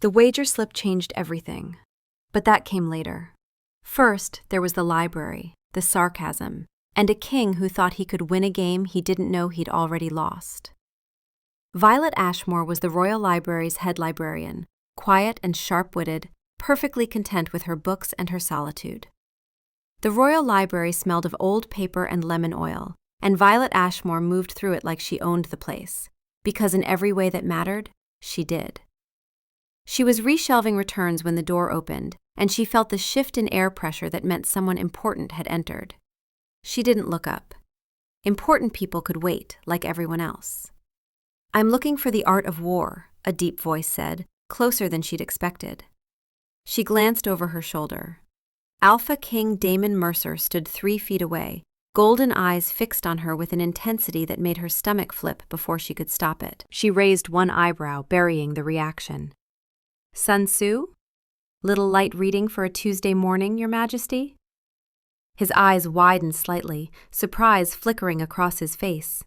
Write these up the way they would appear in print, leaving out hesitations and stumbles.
The wager slip changed everything. But that came later. First, there was the library, the sarcasm, and a king who thought he could win a game he didn't know he'd already lost. Violet Ashmore was the Royal Library's head librarian, quiet and sharp-witted, perfectly content with her books and her solitude. The Royal Library smelled of old paper and lemon oil, and Violet Ashmore moved through it like she owned the place, because in every way that mattered, she did. She was reshelving returns when the door opened, and she felt the shift in air pressure that meant someone important had entered. She didn't look up. Important people could wait, like everyone else. "I'm looking for The Art of War," a deep voice said, closer than she'd expected. She glanced over her shoulder. Alpha King Damon Mercer stood 3 feet away, golden eyes fixed on her with an intensity that made her stomach flip before she could stop it. She raised one eyebrow, burying the reaction. "Sun Tzu? Little light reading for a Tuesday morning, Your Majesty?" His eyes widened slightly, surprise flickering across his face.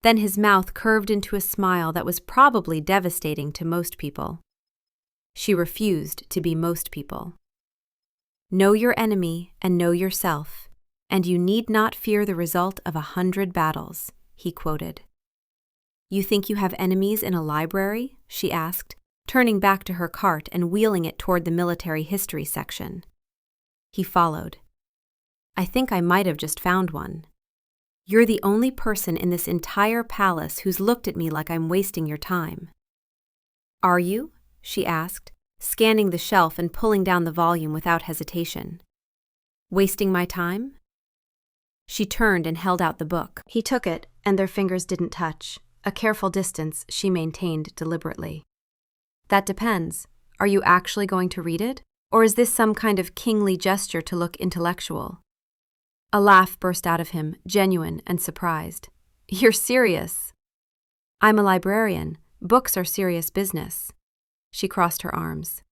Then his mouth curved into a smile that was probably devastating to most people. She refused to be most people. "Know your enemy and know yourself, and you need not fear the result of 100 battles," he quoted. "You think you have enemies in a library?" she asked, turning back to her cart and wheeling it toward the military history section. He followed. "I think I might have just found one. You're the only person in this entire palace who's looked at me like I'm wasting your time." "Are you?" she asked, scanning the shelf and pulling down the volume without hesitation. "Wasting my time?" She turned and held out the book. He took it, and their fingers didn't touch, a careful distance she maintained deliberately. "That depends. Are you actually going to read it? Or is this some kind of kingly gesture to look intellectual?" A laugh burst out of him, genuine and surprised. "You're serious?" "I'm a librarian. Books are serious business." She crossed her arms.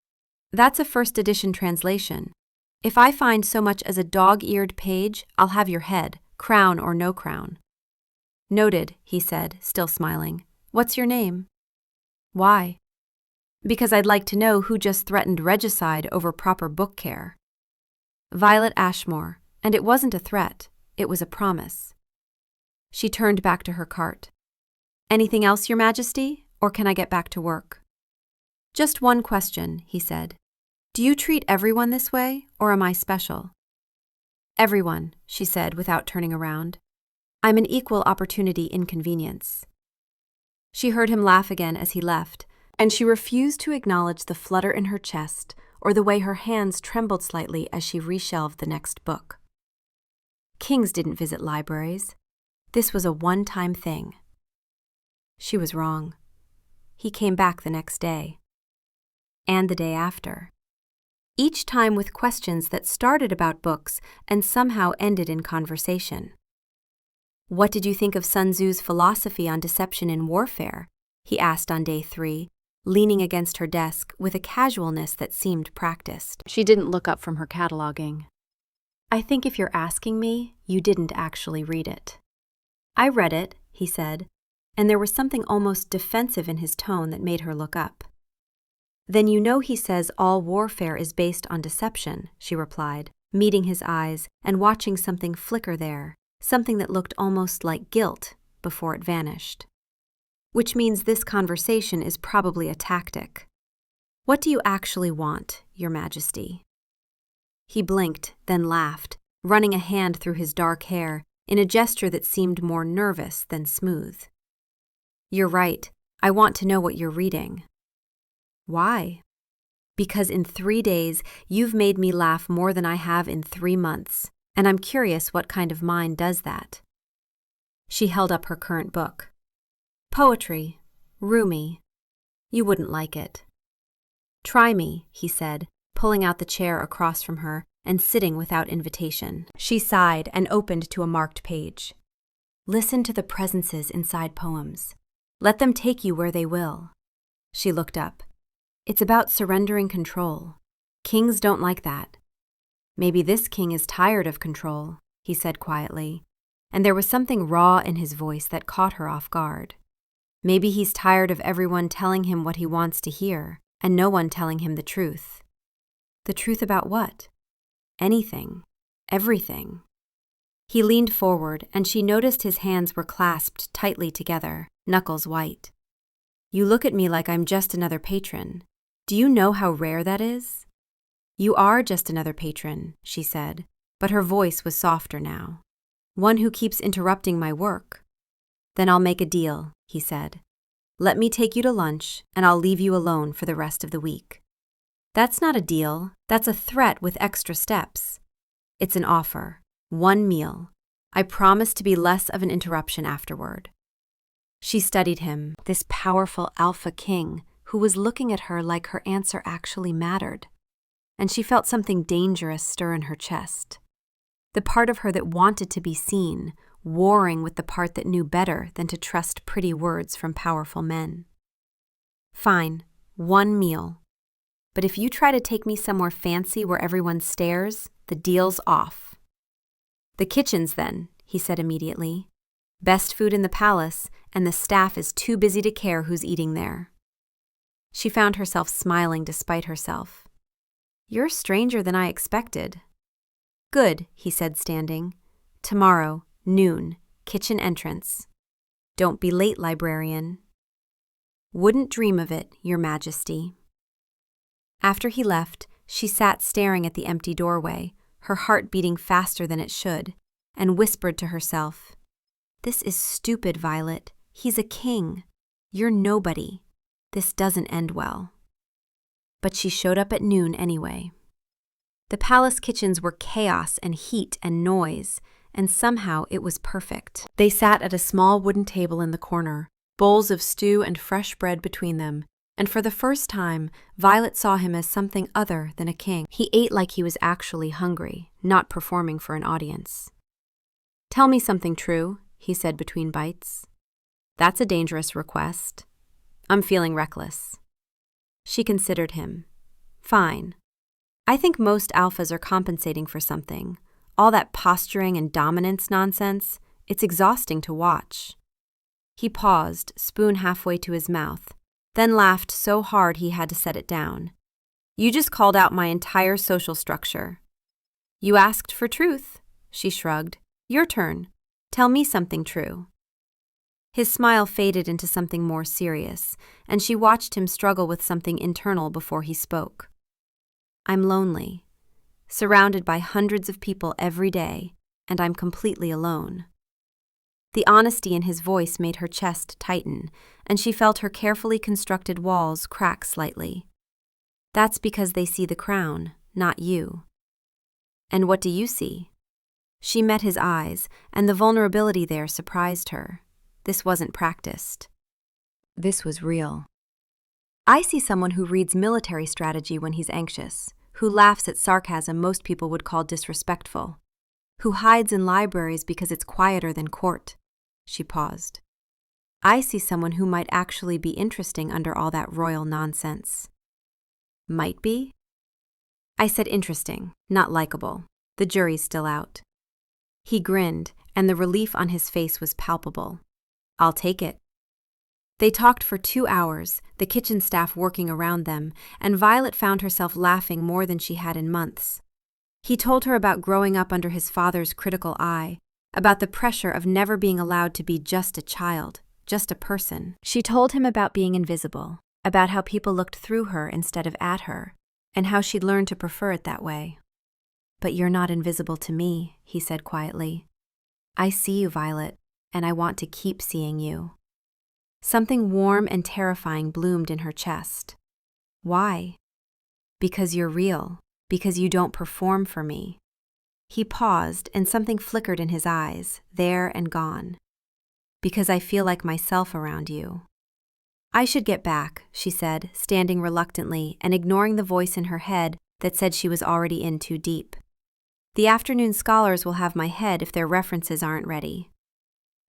"That's a first edition translation. If I find so much as a dog-eared page, I'll have your head, crown or no crown." "Noted," he said, still smiling. "What's your name?" "Why?" "Because I'd like to know who just threatened regicide over proper book care." "Violet Ashmore, and it wasn't a threat, it was a promise." She turned back to her cart. "Anything else, Your Majesty, or can I get back to work?" "Just one question," he said. "Do you treat everyone this way, or am I special?" "Everyone," she said without turning around. "I'm an equal opportunity inconvenience." She heard him laugh again as he left, and she refused to acknowledge the flutter in her chest or the way her hands trembled slightly as she reshelved the next book. Kings didn't visit libraries. This was a one-time thing. She was wrong. He came back the next day. And the day after. Each time with questions that started about books and somehow ended in conversation. "What did you think of Sun Tzu's philosophy on deception in warfare?" he asked on day 3, leaning against her desk with a casualness that seemed practiced. She didn't look up from her cataloging. "I think if you're asking me, you didn't actually read it." "I read it," he said, and there was something almost defensive in his tone that made her look up. "Then you know he says all warfare is based on deception," she replied, meeting his eyes and watching something flicker there, something that looked almost like guilt before it vanished. "Which means this conversation is probably a tactic. What do you actually want, Your Majesty?" He blinked, then laughed, running a hand through his dark hair in a gesture that seemed more nervous than smooth. "You're right. I want to know what you're reading." "Why?" "Because in 3 days, you've made me laugh more than I have in 3 months, and I'm curious what kind of mind does that." She held up her current book. "Poetry. Roomy. You wouldn't like it." "Try me," he said, pulling out the chair across from her and sitting without invitation. She sighed and opened to a marked page. "Listen to the presences inside poems. Let them take you where they will." She looked up. "It's about surrendering control. Kings don't like that." "Maybe this king is tired of control," he said quietly, and there was something raw in his voice that caught her off guard. Maybe he's tired of everyone telling him what he wants to hear, and no one telling him the truth. The truth about what? Anything. Everything. He leaned forward, and she noticed his hands were clasped tightly together, knuckles white. You look at me like I'm just another patron. Do you know how rare that is? You are just another patron, she said, but her voice was softer now. One who keeps interrupting my work. Then I'll make a deal, he said. Let me take you to lunch, and I'll leave you alone for the rest of the week. That's not a deal, that's a threat with extra steps. It's an offer. 1 meal. I promise to be less of an interruption afterward. She studied him, this powerful alpha king, who was looking at her like her answer actually mattered. And she felt something dangerous stir in her chest. The part of her that wanted to be seen, warring with the part that knew better than to trust pretty words from powerful men. Fine, 1 meal. But if you try to take me somewhere fancy where everyone stares, the deal's off. The kitchens, then, he said immediately. Best food in the palace, and the staff is too busy to care who's eating there. She found herself smiling despite herself. You're stranger than I expected. Good, he said, standing. Tomorrow, noon, kitchen entrance. Don't be late, librarian. Wouldn't dream of it, Your Majesty. After he left, she sat staring at the empty doorway, her heart beating faster than it should, and whispered to herself, This is stupid, Violet. He's a king. You're nobody. This doesn't end well. But she showed up at noon anyway. The palace kitchens were chaos and heat and noise, and somehow it was perfect. They sat at a small wooden table in the corner, bowls of stew and fresh bread between them, and for the first time, Violet saw him as something other than a king. He ate like he was actually hungry, not performing for an audience. Tell me something true, he said between bites. That's a dangerous request. I'm feeling reckless. She considered him. Fine. I think most alphas are compensating for something. All that posturing and dominance nonsense, it's exhausting to watch. He paused, spoon halfway to his mouth, then laughed so hard he had to set it down. You just called out my entire social structure. You asked for truth, she shrugged. Your turn. Tell me something true. His smile faded into something more serious, and she watched him struggle with something internal before he spoke. I'm lonely, surrounded by hundreds of people every day, and I'm completely alone. The honesty in his voice made her chest tighten, and she felt her carefully constructed walls crack slightly. That's because they see the crown, not you. And what do you see? She met his eyes, and the vulnerability there surprised her. This wasn't practiced. This was real. I see someone who reads military strategy when he's anxious, who laughs at sarcasm most people would call disrespectful, who hides in libraries because it's quieter than court. She paused. I see someone who might actually be interesting under all that royal nonsense. Might be? I said interesting, not likable. The jury's still out. He grinned, and the relief on his face was palpable. I'll take it. They talked for 2 hours, the kitchen staff working around them, and Violet found herself laughing more than she had in months. He told her about growing up under his father's critical eye, about the pressure of never being allowed to be just a child, just a person. She told him about being invisible, about how people looked through her instead of at her, and how she'd learned to prefer it that way. But you're not invisible to me, he said quietly. I see you, Violet, and I want to keep seeing you. Something warm and terrifying bloomed in her chest. Why? Because you're real, because you don't perform for me. He paused, and something flickered in his eyes, there and gone. Because I feel like myself around you. I should get back, she said, standing reluctantly and ignoring the voice in her head that said she was already in too deep. The afternoon scholars will have my head if their references aren't ready.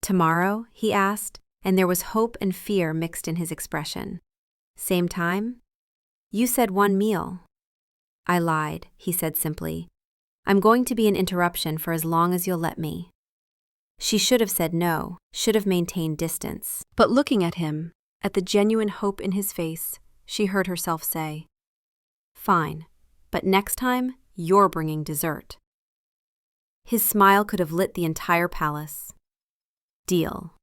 Tomorrow? He asked, and there was hope and fear mixed in his expression. Same time? You said 1 meal. I lied, he said simply. I'm going to be an interruption for as long as you'll let me. She should have said no, should have maintained distance. But looking at him, at the genuine hope in his face, she heard herself say. Fine, but next time, you're bringing dessert. His smile could have lit the entire palace. Deal.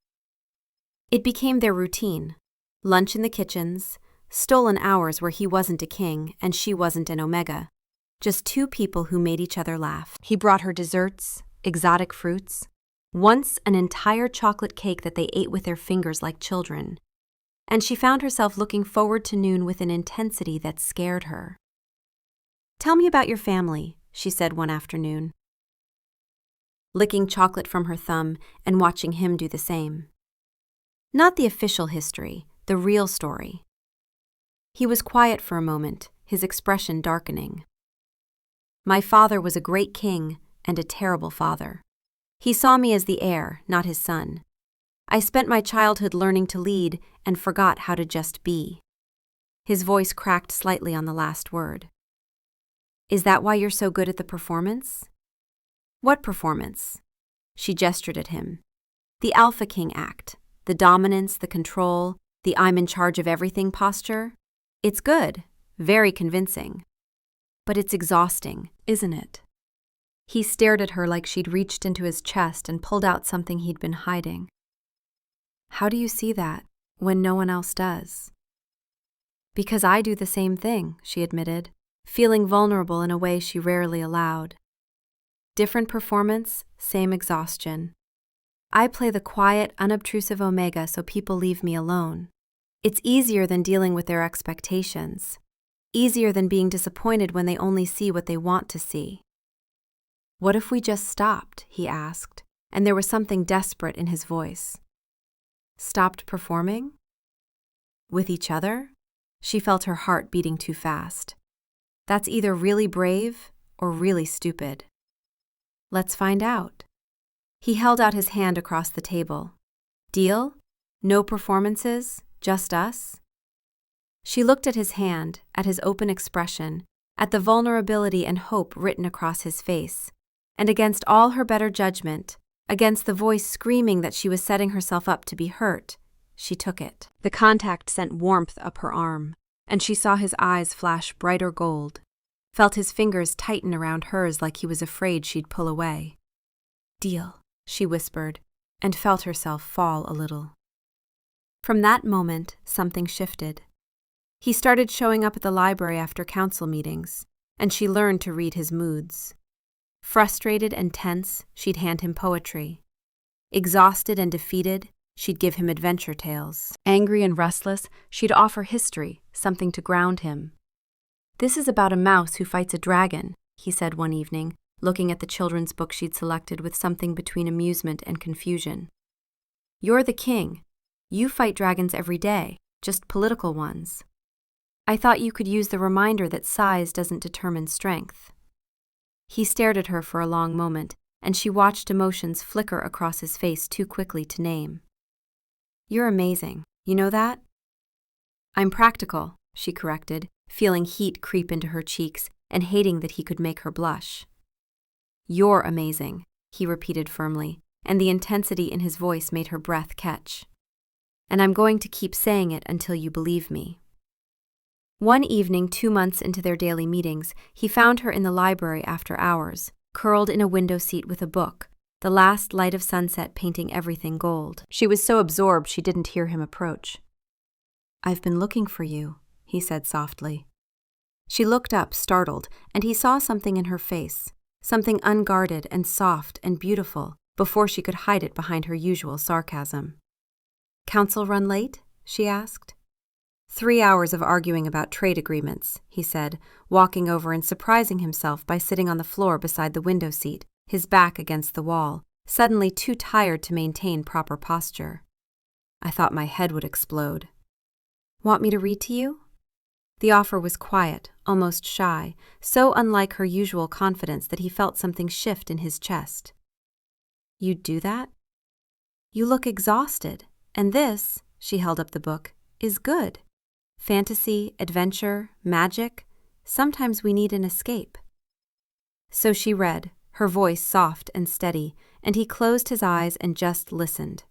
It became their routine. Lunch in the kitchens, stolen hours where he wasn't a king and she wasn't an omega. Just two people who made each other laugh. He brought her desserts, exotic fruits, once an entire chocolate cake that they ate with their fingers like children. And she found herself looking forward to noon with an intensity that scared her. Tell me about your family, she said one afternoon, licking chocolate from her thumb and watching him do the same. Not the official history, the real story. He was quiet for a moment, his expression darkening. My father was a great king and a terrible father. He saw me as the heir, not his son. I spent my childhood learning to lead and forgot how to just be. His voice cracked slightly on the last word. Is that why you're so good at the performance? What performance? She gestured at him. The Alpha King act, the dominance, the control, the I'm in charge of everything posture. It's good, very convincing. But it's exhausting, isn't it? He stared at her like she'd reached into his chest and pulled out something he'd been hiding. How do you see that when no one else does? Because I do the same thing, she admitted, feeling vulnerable in a way she rarely allowed. Different performance, same exhaustion. I play the quiet, unobtrusive omega so people leave me alone. It's easier than dealing with their expectations. Easier than being disappointed when they only see what they want to see. What if we just stopped, he asked, and there was something desperate in his voice. Stopped performing? With each other? She felt her heart beating too fast. That's either really brave or really stupid. Let's find out. He held out his hand across the table. Deal? No performances, just us? She looked at his hand, at his open expression, at the vulnerability and hope written across his face, and against all her better judgment, against the voice screaming that she was setting herself up to be hurt, she took it. The contact sent warmth up her arm, and she saw his eyes flash brighter gold, felt his fingers tighten around hers like he was afraid she'd pull away. Deal, she whispered, and felt herself fall a little. From that moment, something shifted. He started showing up at the library after council meetings, and she learned to read his moods. Frustrated and tense, she'd hand him poetry. Exhausted and defeated, she'd give him adventure tales. Angry and restless, she'd offer history, something to ground him. This is about a mouse who fights a dragon, he said one evening, looking at the children's book she'd selected with something between amusement and confusion. You're the king. You fight dragons every day, just political ones. I thought you could use the reminder that size doesn't determine strength. He stared at her for a long moment, and she watched emotions flicker across his face too quickly to name. You're amazing, you know that? I'm practical, she corrected, feeling heat creep into her cheeks and hating that he could make her blush. You're amazing, he repeated firmly, and the intensity in his voice made her breath catch. And I'm going to keep saying it until you believe me. One evening, 2 months into their daily meetings, he found her in the library after hours, curled in a window seat with a book, the last light of sunset painting everything gold. She was so absorbed she didn't hear him approach. I've been looking for you, he said softly. She looked up, startled, and he saw something in her face, something unguarded and soft and beautiful, before she could hide it behind her usual sarcasm. Council run late? She asked. 3 hours of arguing about trade agreements, he said, walking over and surprising himself by sitting on the floor beside the window seat, his back against the wall, suddenly too tired to maintain proper posture. I thought my head would explode. Want me to read to you? The offer was quiet, almost shy, so unlike her usual confidence that he felt something shift in his chest. You'd do that? You look exhausted, and this, she held up the book, is good. Fantasy, adventure, magic, sometimes we need an escape. So she read, her voice soft and steady, and he closed his eyes and just listened.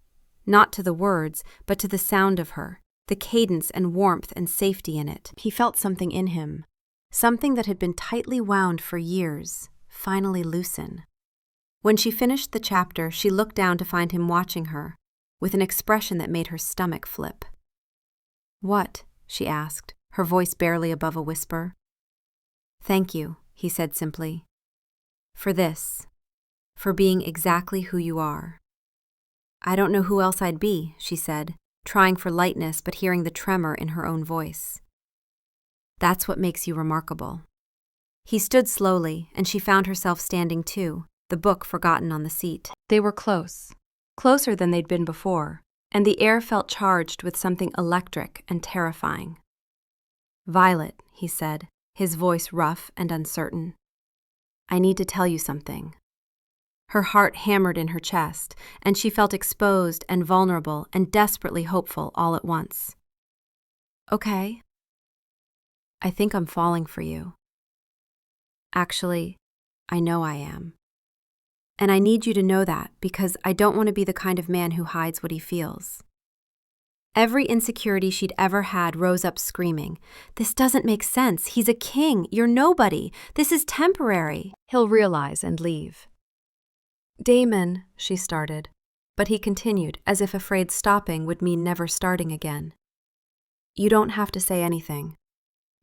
Not to the words, but to the sound of her, the cadence and warmth and safety in it. He felt something in him, something that had been tightly wound for years, finally loosen. When she finished the chapter, she looked down to find him watching her, with an expression that made her stomach flip. "What?" she asked, her voice barely above a whisper. "Thank you," he said simply. "For this. For being exactly who you are." "I don't know who else I'd be," she said, trying for lightness but hearing the tremor in her own voice. "That's what makes you remarkable." He stood slowly, and she found herself standing too, the book forgotten on the seat. They were close, closer than they'd been before, and the air felt charged with something electric and terrifying. "Violet," he said, his voice rough and uncertain. "I need to tell you something." Her heart hammered in her chest, and she felt exposed and vulnerable and desperately hopeful all at once. "Okay." "I think I'm falling for you." "Actually, I know I am. And I need you to know that because I don't want to be the kind of man who hides what he feels." Every insecurity she'd ever had rose up screaming, "This doesn't make sense. He's a king. You're nobody. This is temporary. He'll realize and leave." "Damon," she started, but he continued as if afraid stopping would mean never starting again. "You don't have to say anything.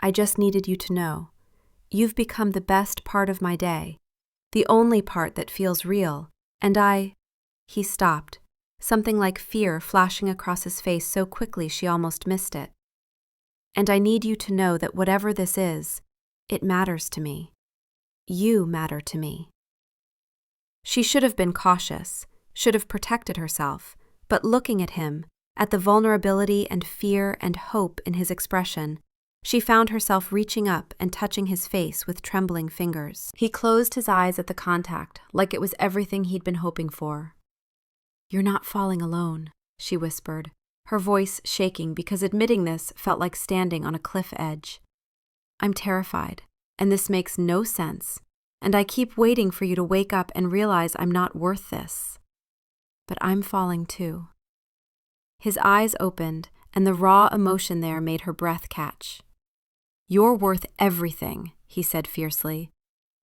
I just needed you to know. You've become the best part of my day, the only part that feels real, and He stopped, something like fear flashing across his face so quickly she almost missed it. "And I need you to know that whatever this is, it matters to me. You matter to me." She should have been cautious, should have protected herself, but looking at him, at the vulnerability and fear and hope in his expression, she found herself reaching up and touching his face with trembling fingers. He closed his eyes at the contact, like it was everything he'd been hoping for. "You're not falling alone," she whispered, her voice shaking because admitting this felt like standing on a cliff edge. "I'm terrified, and this makes no sense, and I keep waiting for you to wake up and realize I'm not worth this. But I'm falling too." His eyes opened, and the raw emotion there made her breath catch. "You're worth everything," he said fiercely.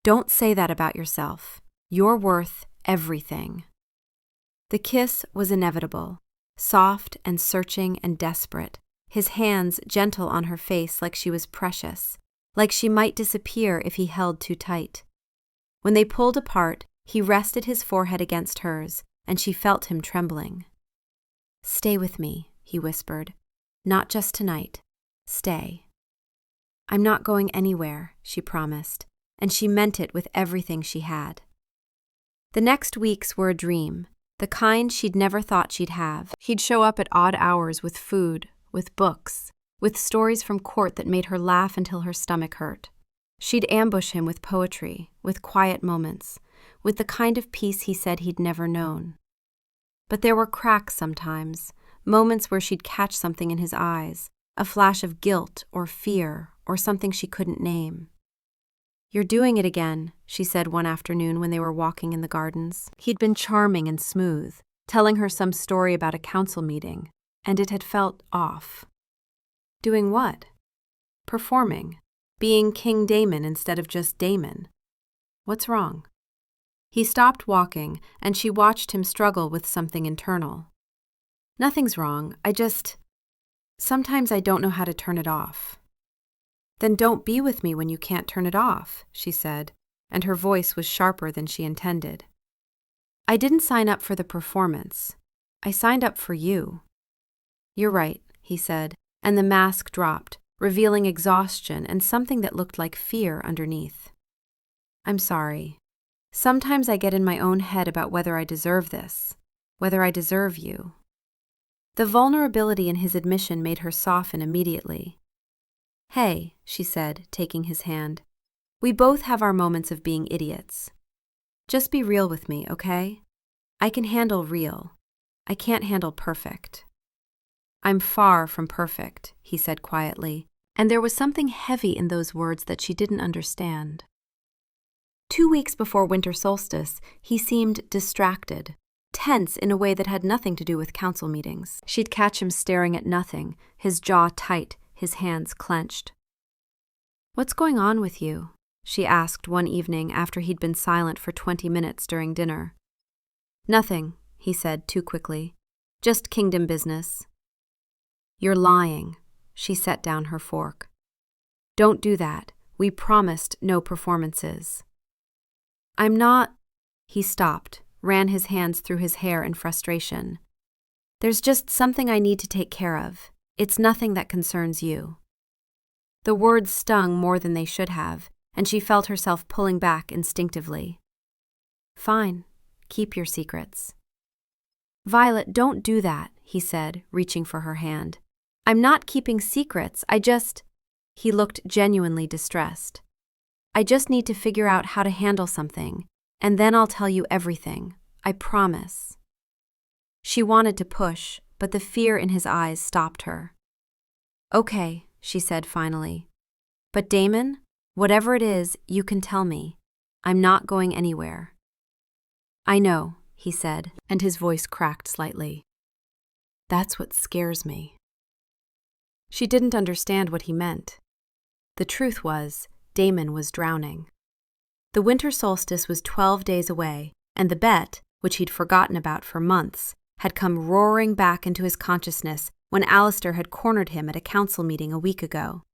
"Don't say that about yourself. You're worth everything." The kiss was inevitable, soft and searching and desperate, his hands gentle on her face like she was precious, like she might disappear if he held too tight. When they pulled apart, he rested his forehead against hers, and she felt him trembling. "Stay with me," he whispered. "Not just tonight. Stay." "I'm not going anywhere," she promised, and she meant it with everything she had. The next weeks were a dream, the kind she'd never thought she'd have. He'd show up at odd hours with food, with books, with stories from court that made her laugh until her stomach hurt. She'd ambush him with poetry, with quiet moments, with the kind of peace he said he'd never known. But there were cracks sometimes, moments where she'd catch something in his eyes, a flash of guilt or fear or something she couldn't name. "You're doing it again," she said one afternoon when they were walking in the gardens. He'd been charming and smooth, telling her some story about a council meeting, and it had felt off. Doing what? Performing. Being King Damon instead of just Damon. What's wrong? He stopped walking, and she watched him struggle with something internal. "Nothing's wrong. Sometimes I don't know how to turn it off." "Then don't be with me when you can't turn it off," she said, and her voice was sharper than she intended. "I didn't sign up for the performance. I signed up for you." "You're right," he said, and the mask dropped, revealing exhaustion and something that looked like fear underneath. "I'm sorry. Sometimes I get in my own head about whether I deserve this, whether I deserve you." The vulnerability in his admission made her soften immediately. "Hey," she said, taking his hand. "We both have our moments of being idiots. Just be real with me, okay? I can handle real. I can't handle perfect." "I'm far from perfect," he said quietly, and there was something heavy in those words that she didn't understand. 2 weeks before winter solstice, he seemed distracted, tense in a way that had nothing to do with council meetings. She'd catch him staring at nothing, his jaw tight, his hands clenched. "What's going on with you?" she asked one evening after he'd been silent for 20 minutes during dinner. "Nothing," he said too quickly. "Just kingdom business." "You're lying." She set down her fork. "Don't do that. We promised no performances." "I'm not—" He stopped, ran his hands through his hair in frustration. "There's just something I need to take care of. It's nothing that concerns you." The words stung more than they should have, and she felt herself pulling back instinctively. "Fine. Keep your secrets." "Violet, don't do that," he said, reaching for her hand. "I'm not keeping secrets, He looked genuinely distressed. "I just need to figure out how to handle something, and then I'll tell you everything. I promise." She wanted to push, but the fear in his eyes stopped her. "Okay," she said finally. "But Damon, whatever it is, you can tell me. I'm not going anywhere." "I know," he said, and his voice cracked slightly. "That's what scares me." She didn't understand what he meant. The truth was, Damon was drowning. The winter solstice was 12 days away, and the bet, which he'd forgotten about for months, had come roaring back into his consciousness when Alistair had cornered him at a council meeting a week ago.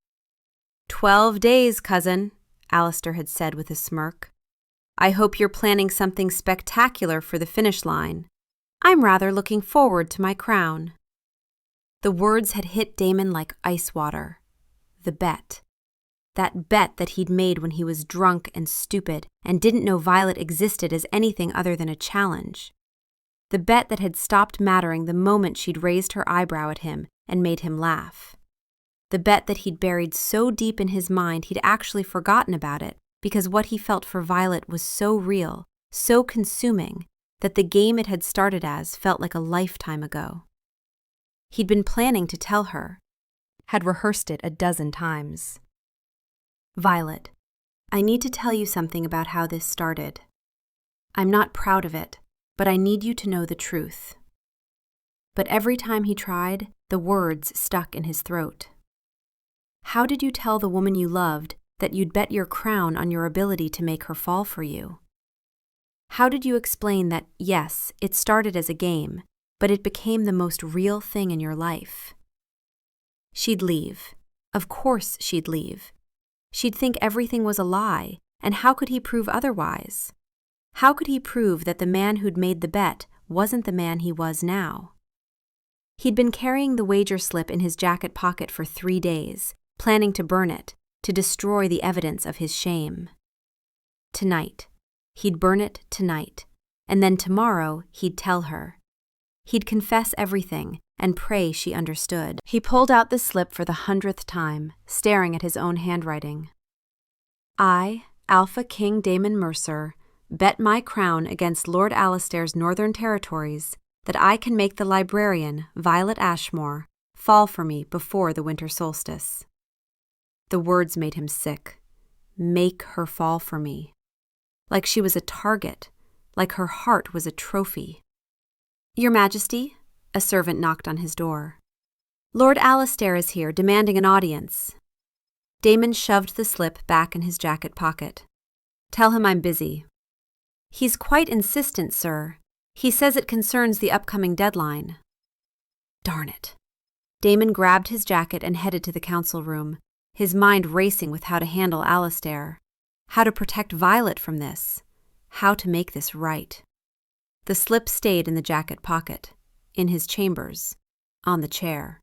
12 days, cousin," Alistair had said with a smirk. "I hope you're planning something spectacular for the finish line. I'm rather looking forward to my crown." The words had hit Damon like ice water. The bet. That bet that he'd made when he was drunk and stupid and didn't know Violet existed as anything other than a challenge. The bet that had stopped mattering the moment she'd raised her eyebrow at him and made him laugh. The bet that he'd buried so deep in his mind he'd actually forgotten about it because what he felt for Violet was so real, so consuming, that the game it had started as felt like a lifetime ago. He'd been planning to tell her, had rehearsed it a dozen times. "Violet, I need to tell you something about how this started. I'm not proud of it, but I need you to know the truth." But every time he tried, the words stuck in his throat. "How did you tell the woman you loved that you'd bet your crown on your ability to make her fall for you? How did you explain that, yes, it started as a game, but it became the most real thing in your life?" She'd leave. Of course she'd leave. She'd think everything was a lie, and how could he prove otherwise? How could he prove that the man who'd made the bet wasn't the man he was now? He'd been carrying the wager slip in his jacket pocket for 3 days, planning to burn it, to destroy the evidence of his shame. Tonight. He'd burn it tonight, and then tomorrow he'd tell her. He'd confess everything and pray she understood. He pulled out the slip for the 100th time, staring at his own handwriting. "I, Alpha King Damon Mercer, bet my crown against Lord Alistair's northern territories that I can make the librarian, Violet Ashmore, fall for me before the winter solstice." The words made him sick. Make her fall for me. Like she was a target, like her heart was a trophy. "Your Majesty," a servant knocked on his door. "Lord Alistair is here, demanding an audience." Damon shoved the slip back in his jacket pocket. "Tell him I'm busy." "He's quite insistent, sir. He says it concerns the upcoming deadline." Darn it. Damon grabbed his jacket and headed to the council room, his mind racing with how to handle Alistair, how to protect Violet from this, how to make this right. The slip stayed in the jacket pocket, in his chambers, on the chair.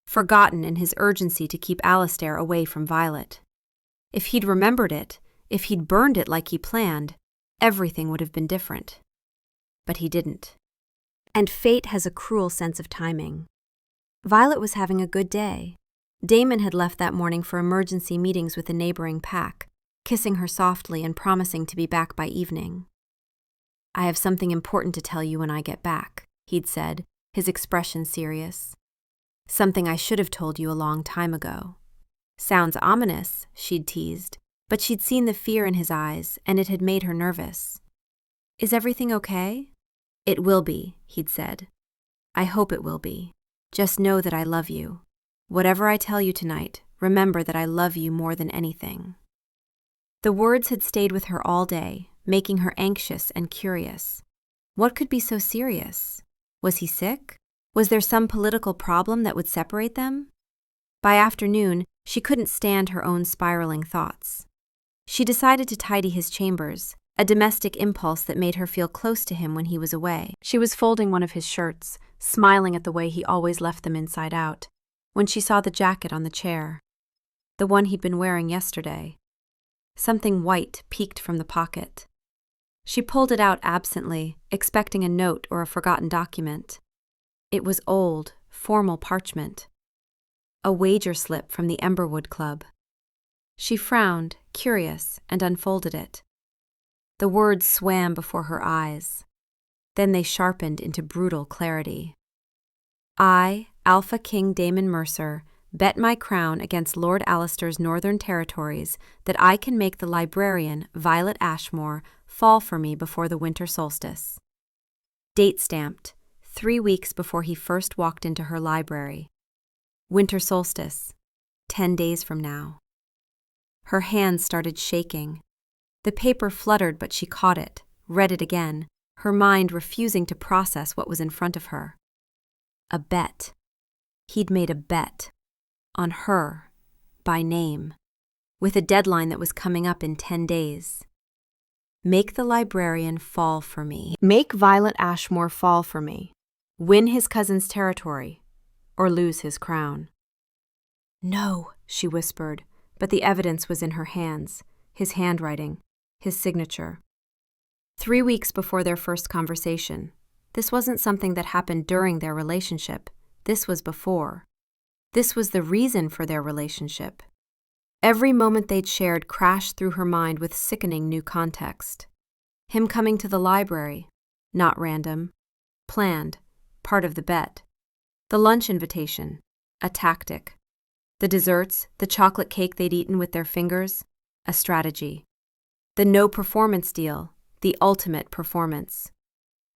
Forgotten in his urgency to keep Alistair away from Violet. If he'd remembered it, if he'd burned it like he planned, everything would have been different. But he didn't. And fate has a cruel sense of timing. Violet was having a good day. Damon had left that morning for emergency meetings with a neighboring pack, kissing her softly and promising to be back by evening. "I have something important to tell you when I get back," he'd said, his expression serious. "Something I should have told you a long time ago." Sounds ominous, she'd teased, but she'd seen the fear in his eyes, and it had made her nervous. "Is everything okay?" "It will be," he'd said. "I hope it will be. Just know that I love you. Whatever I tell you tonight, remember that I love you more than anything." The words had stayed with her all day, making her anxious and curious. What could be so serious? Was he sick? Was there some political problem that would separate them? By afternoon, she couldn't stand her own spiraling thoughts. She decided to tidy his chambers, a domestic impulse that made her feel close to him when he was away. She was folding one of his shirts, smiling at the way he always left them inside out, when she saw the jacket on the chair. The one he'd been wearing yesterday. Something white peeked from the pocket. She pulled it out absently, expecting a note or a forgotten document. It was old, formal parchment. A wager slip from the Emberwood Club. She frowned, curious, and unfolded it. The words swam before her eyes. Then they sharpened into brutal clarity. "I, Alpha King Damon Mercer, bet my crown against Lord Alistair's northern territories that I can make the librarian, Violet Ashmore, fall for me before the winter solstice." Date stamped, 3 weeks before he first walked into her library. Winter solstice, 10 days from now. Her hands started shaking. The paper fluttered, but she caught it, read it again, her mind refusing to process what was in front of her. A bet. He'd made a bet. On her. By name. With a deadline that was coming up in 10 days. Make the librarian fall for me. Make Violet Ashmore fall for me. Win his cousin's territory. Or lose his crown. "No," she whispered, but the evidence was in her hands, his handwriting, his signature. 3 weeks before their first conversation. This wasn't something that happened during their relationship. This was before. This was the reason for their relationship. Every moment they'd shared crashed through her mind with sickening new context. Him coming to the library, not random. Planned, part of the bet. The lunch invitation, a tactic. The desserts, the chocolate cake they'd eaten with their fingers, a strategy. The no performance deal, the ultimate performance.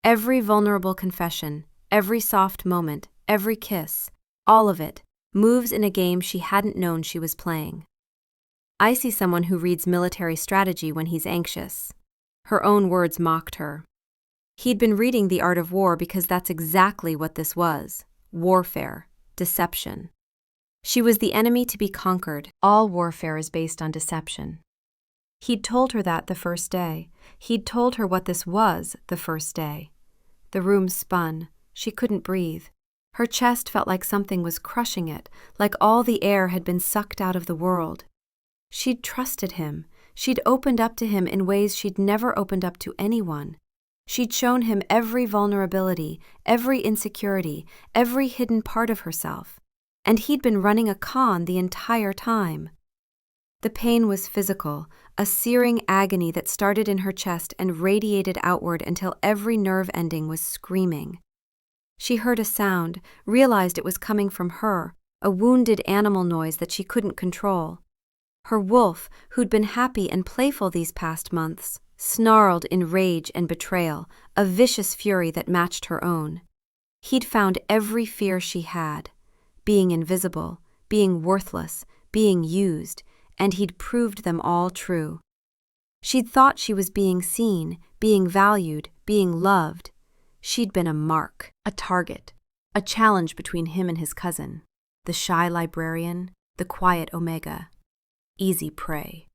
Every vulnerable confession, every soft moment, every kiss, all of it, moves in a game she hadn't known she was playing. I see someone who reads military strategy when he's anxious. Her own words mocked her. He'd been reading The Art of War because that's exactly what this was. Warfare, deception. She was the enemy to be conquered. All warfare is based on deception. He'd told her that the first day. He'd told her what this was the first day. The room spun. She couldn't breathe. Her chest felt like something was crushing it, like all the air had been sucked out of the world. She'd trusted him. She'd opened up to him in ways she'd never opened up to anyone. She'd shown him every vulnerability, every insecurity, every hidden part of herself. And he'd been running a con the entire time. The pain was physical, a searing agony that started in her chest and radiated outward until every nerve ending was screaming. She heard a sound, realized it was coming from her, a wounded animal noise that she couldn't control. Her wolf, who'd been happy and playful these past months, snarled in rage and betrayal, a vicious fury that matched her own. He'd found every fear she had. Being invisible, being worthless, being used, and he'd proved them all true. She'd thought she was being seen, being valued, being loved. She'd been a mark, a target, a challenge between him and his cousin, the shy librarian, the quiet Omega. Easy prey.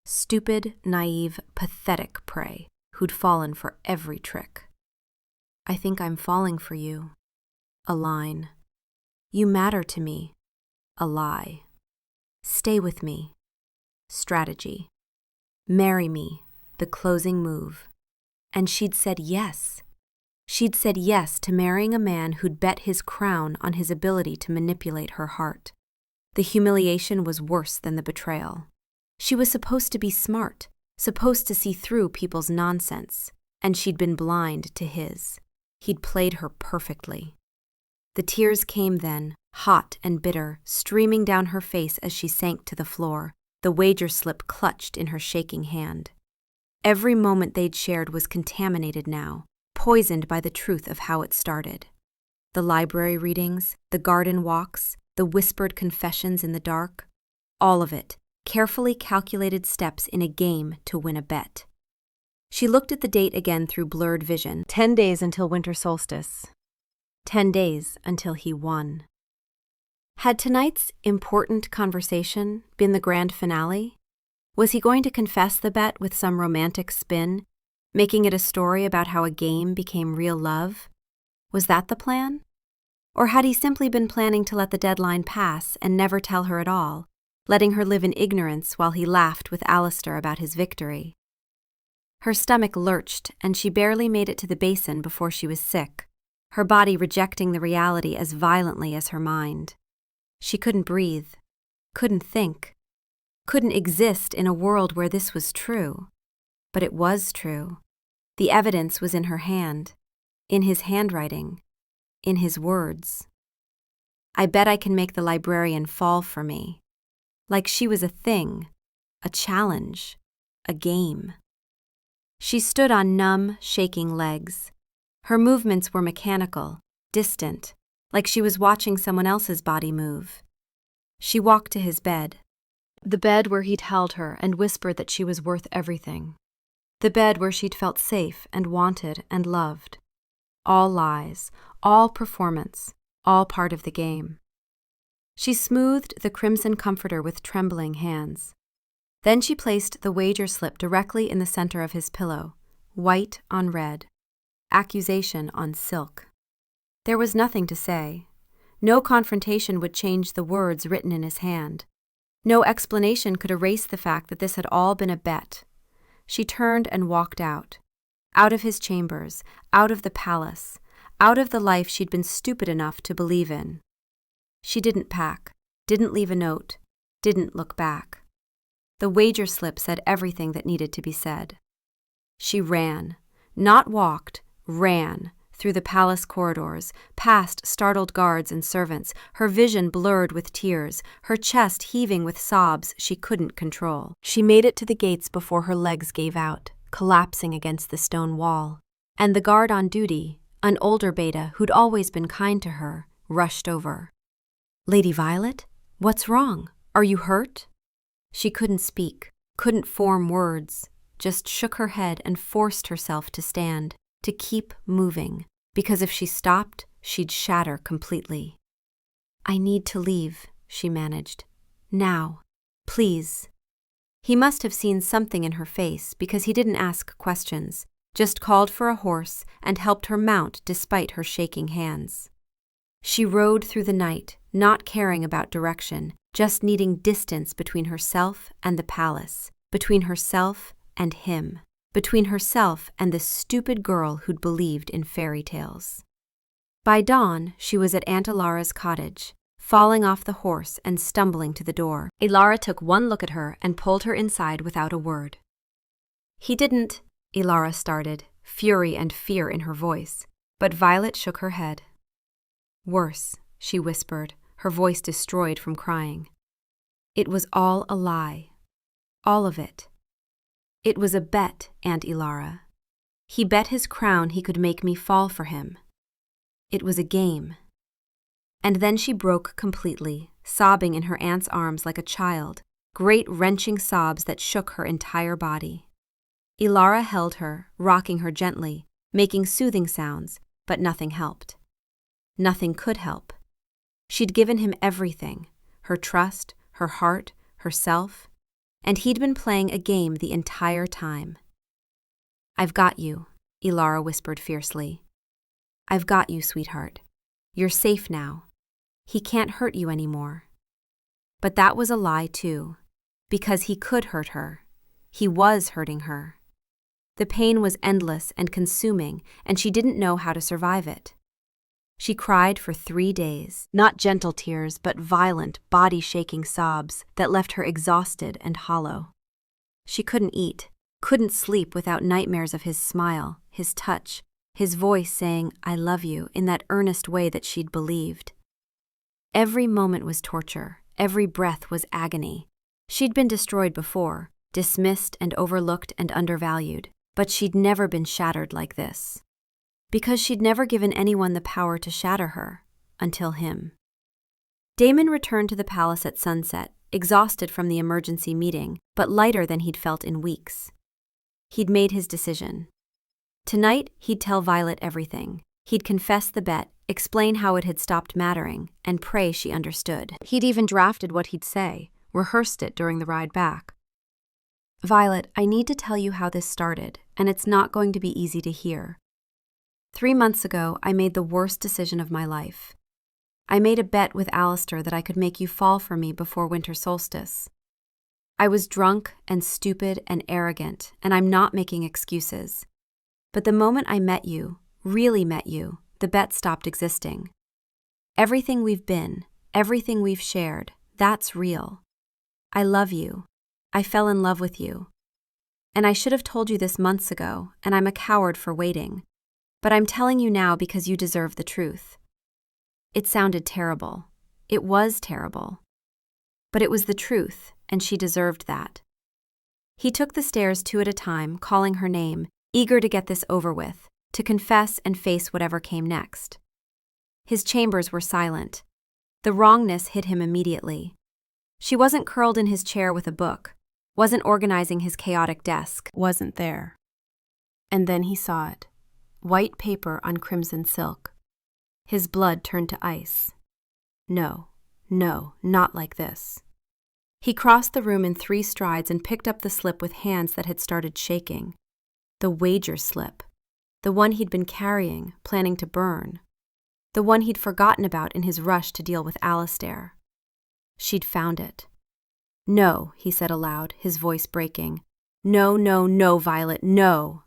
Stupid, naive, pathetic prey who'd fallen for every trick. "I think I'm falling for you." A line. "You matter to me." A lie. "Stay with me." Strategy. "Marry me." The closing move. And she'd said yes. She'd said yes to marrying a man who'd bet his crown on his ability to manipulate her heart. The humiliation was worse than the betrayal. She was supposed to be smart, supposed to see through people's nonsense, and she'd been blind to his. He'd played her perfectly. The tears came then, hot and bitter, streaming down her face as she sank to the floor, the wager slip clutched in her shaking hand. Every moment they'd shared was contaminated now, poisoned by the truth of how it started. The library readings, the garden walks, the whispered confessions in the dark, all of it, carefully calculated steps in a game to win a bet. She looked at the date again through blurred vision. 10 days until winter solstice. 10 days until he won. Had tonight's important conversation been the grand finale? Was he going to confess the bet with some romantic spin, making it a story about how a game became real love? Was that the plan? Or had he simply been planning to let the deadline pass and never tell her at all, letting her live in ignorance while he laughed with Alistair about his victory? Her stomach lurched, and she barely made it to the basin before she was sick, her body rejecting the reality as violently as her mind. She couldn't breathe, couldn't think, couldn't exist in a world where this was true. But it was true. The evidence was in her hand, in his handwriting, in his words. I bet I can make the librarian fall for me. Like she was a thing, a challenge, a game. She stood on numb, shaking legs. Her movements were mechanical, distant, like she was watching someone else's body move. She walked to his bed. The bed where he'd held her and whispered that she was worth everything. The bed where she'd felt safe and wanted and loved. All lies, all performance, all part of the game. She smoothed the crimson comforter with trembling hands. Then she placed the wager slip directly in the center of his pillow, white on red, accusation on silk. There was nothing to say. No confrontation would change the words written in his hand. No explanation could erase the fact that this had all been a bet. She turned and walked out of his chambers, out of the palace, out of the life she'd been stupid enough to believe in. She didn't pack, didn't leave a note, didn't look back. The wager slip said everything that needed to be said. She ran, not walked, ran, through the palace corridors, past startled guards and servants, her vision blurred with tears, her chest heaving with sobs she couldn't control. She made it to the gates before her legs gave out, collapsing against the stone wall. And the guard on duty, an older beta who'd always been kind to her, rushed over. "Lady Violet? What's wrong? Are you hurt?" She couldn't speak, couldn't form words, just shook her head and forced herself to stand, to keep moving, because if she stopped, she'd shatter completely. "I need to leave," she managed. "Now. Please." He must have seen something in her face because he didn't ask questions, just called for a horse and helped her mount despite her shaking hands. She rode through the night, not caring about direction, just needing distance between herself and the palace, between herself and him, between herself and the stupid girl who'd believed in fairy tales. By dawn, she was at Aunt Ilara's cottage, falling off the horse and stumbling to the door. Ilara took one look at her and pulled her inside without a word. "He didn't," Ilara started, fury and fear in her voice, but Violet shook her head. "Worse," she whispered, her voice destroyed from crying. "It was all a lie. All of it. It was a bet, Aunt Ilara. He bet his crown he could make me fall for him. It was a game." And then she broke completely, sobbing in her aunt's arms like a child, great wrenching sobs that shook her entire body. Ilara held her, rocking her gently, making soothing sounds, but nothing helped. Nothing could help. She'd given him everything, her trust, her heart, herself, and he'd been playing a game the entire time. "I've got you," Ilara whispered fiercely. "I've got you, sweetheart. You're safe now. He can't hurt you anymore." But that was a lie too, because he could hurt her. He was hurting her. The pain was endless and consuming, and she didn't know how to survive it. She cried for 3 days, not gentle tears, but violent, body-shaking sobs that left her exhausted and hollow. She couldn't eat, couldn't sleep without nightmares of his smile, his touch, his voice saying, "I love you," in that earnest way that she'd believed. Every moment was torture, every breath was agony. She'd been destroyed before, dismissed and overlooked and undervalued, but she'd never been shattered like this. Because she'd never given anyone the power to shatter her, until him. Damon returned to the palace at sunset, exhausted from the emergency meeting, but lighter than he'd felt in weeks. He'd made his decision. Tonight, he'd tell Violet everything. He'd confess the bet, explain how it had stopped mattering, and pray she understood. He'd even drafted what he'd say, rehearsed it during the ride back. Violet, I need to tell you how this started, and it's not going to be easy to hear. 3 months ago, I made the worst decision of my life. I made a bet with Alistair that I could make you fall for me before winter solstice. I was drunk and stupid and arrogant, and I'm not making excuses. But the moment I met you, really met you, the bet stopped existing. Everything we've been, everything we've shared, that's real. I love you. I fell in love with you. And I should have told you this months ago, and I'm a coward for waiting. But I'm telling you now because you deserve the truth. It sounded terrible. It was terrible. But it was the truth, and she deserved that. He took the stairs 2 at a time, calling her name, eager to get this over with, to confess and face whatever came next. His chambers were silent. The wrongness hit him immediately. She wasn't curled in his chair with a book, wasn't organizing his chaotic desk, wasn't there. And then he saw it. White paper on crimson silk. His blood turned to ice. No, not like this. He crossed the room in 3 strides and picked up the slip with hands that had started shaking. The wager slip. The one he'd been carrying, planning to burn. The one he'd forgotten about in his rush to deal with Alistair. She'd found it. No, he said aloud, his voice breaking. No, Violet, no.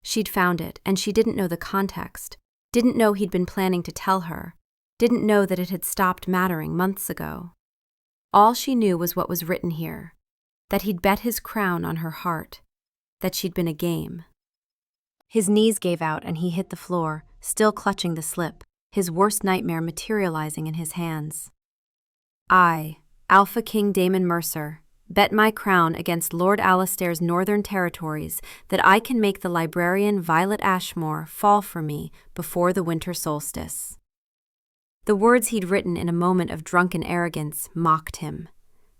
She'd found it, and she didn't know the context, didn't know he'd been planning to tell her, didn't know that it had stopped mattering months ago. All she knew was what was written here, that he'd bet his crown on her heart, that she'd been a game. His knees gave out and he hit the floor, still clutching the slip, his worst nightmare materializing in his hands. I, Alpha King Damon Mercer, bet my crown against Lord Alistair's northern territories that I can make the librarian Violet Ashmore fall for me before the winter solstice. The words he'd written in a moment of drunken arrogance mocked him.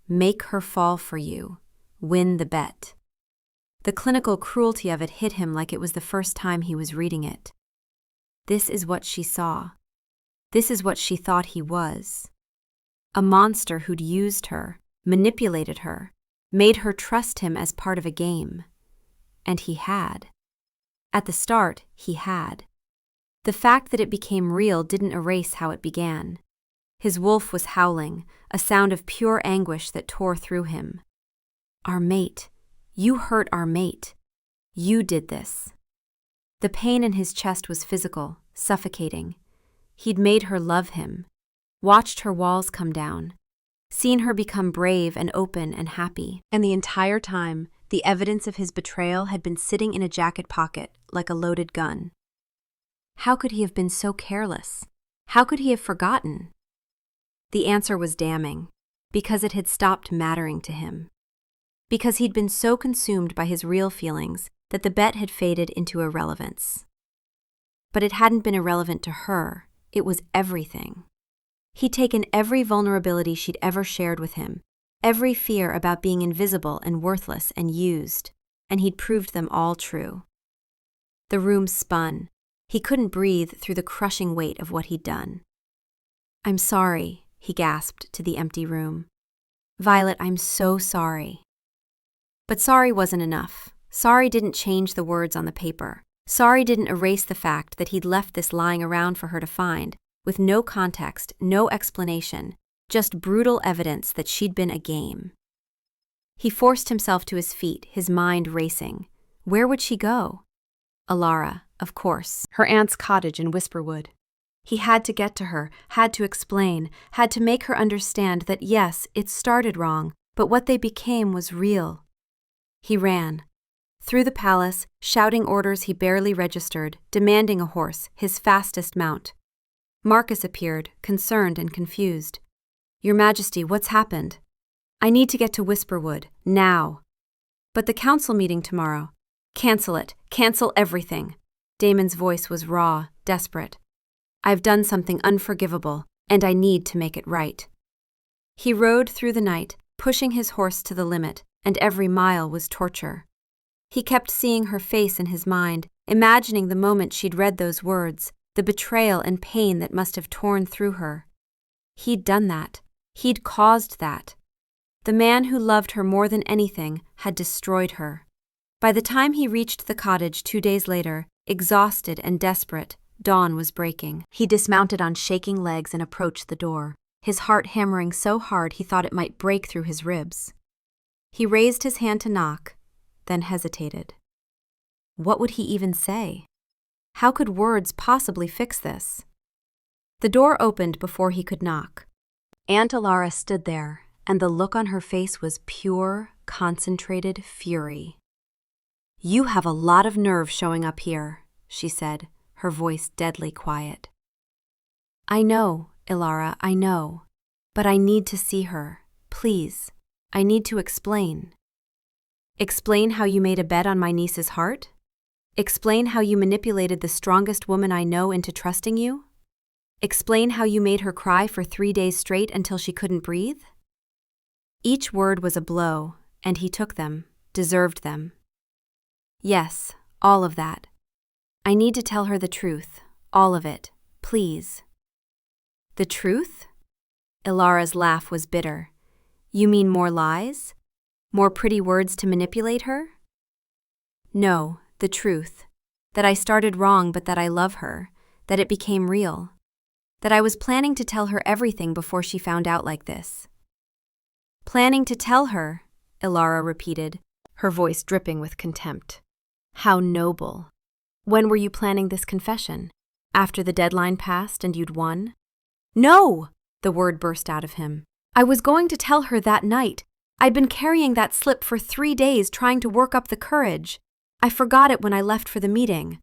Make her fall for you. Win the bet. The clinical cruelty of it hit him like it was the first time he was reading it. This is what she saw. This is what she thought he was. A monster who'd used her, manipulated her, made her trust him as part of a game. And he had. At the start, he had. The fact that it became real didn't erase how it began. His wolf was howling, a sound of pure anguish that tore through him. Our mate. You hurt our mate. You did this. The pain in his chest was physical, suffocating. He'd made her love him, watched her walls come down, seen her become brave and open and happy. And the entire time, the evidence of his betrayal had been sitting in a jacket pocket like a loaded gun. How could he have been so careless? How could he have forgotten? The answer was damning, because it had stopped mattering to him. Because he'd been so consumed by his real feelings that the bet had faded into irrelevance. But it hadn't been irrelevant to her, it was everything. He'd taken every vulnerability she'd ever shared with him, every fear about being invisible and worthless and used, and he'd proved them all true. The room spun. He couldn't breathe through the crushing weight of what he'd done. I'm sorry, he gasped to the empty room. Violet, I'm so sorry. But sorry wasn't enough. Sorry didn't change the words on the paper. Sorry didn't erase the fact that he'd left this lying around for her to find, with no context, no explanation, just brutal evidence that she'd been a game. He forced himself to his feet, his mind racing. Where would she go? Alara, of course, her aunt's cottage in Whisperwood. He had to get to her, had to explain, had to make her understand that yes, it started wrong, but what they became was real. He ran. Through the palace, shouting orders he barely registered, demanding a horse, his fastest mount. Marcus appeared, concerned and confused. Your Majesty, what's happened? I need to get to Whisperwood, now. But the council meeting tomorrow. Cancel it. Cancel everything. Damon's voice was raw, desperate. "I've done something unforgivable, and I need to make it right." He rode through the night, pushing his horse to the limit, and every mile was torture. He kept seeing her face in his mind, imagining the moment she'd read those words, the betrayal and pain that must have torn through her. He'd done that. He'd caused that. The man who loved her more than anything had destroyed her. By the time he reached the cottage 2 days later, exhausted and desperate, dawn was breaking. He dismounted on shaking legs and approached the door, his heart hammering so hard he thought it might break through his ribs. He raised his hand to knock, then hesitated. What would he even say? How could words possibly fix this? The door opened before he could knock. Aunt Alara stood there, and the look on her face was pure, concentrated fury. "You have a lot of nerve showing up here," she said, her voice deadly quiet. "I know, Ilara, I know. But I need to see her. Please. I need to explain." "Explain how you made a bet on my niece's heart? Explain how you manipulated the strongest woman I know into trusting you? Explain how you made her cry for 3 days straight until she couldn't breathe?" Each word was a blow, and he took them, deserved them. "Yes, all of that. I need to tell her the truth, all of it, please." "The truth?" Ilara's laugh was bitter. "You mean more lies? More pretty words to manipulate her?" "No, the truth. That I started wrong but that I love her, that it became real. That I was planning to tell her everything before she found out like this." "Planning to tell her," Ilara repeated, her voice dripping with contempt. "How noble. When were you planning this confession? After the deadline passed and you'd won?" "No!" the word burst out of him. "I was going to tell her that night. I'd been carrying that slip for 3 days trying to work up the courage. I forgot it when I left for the meeting.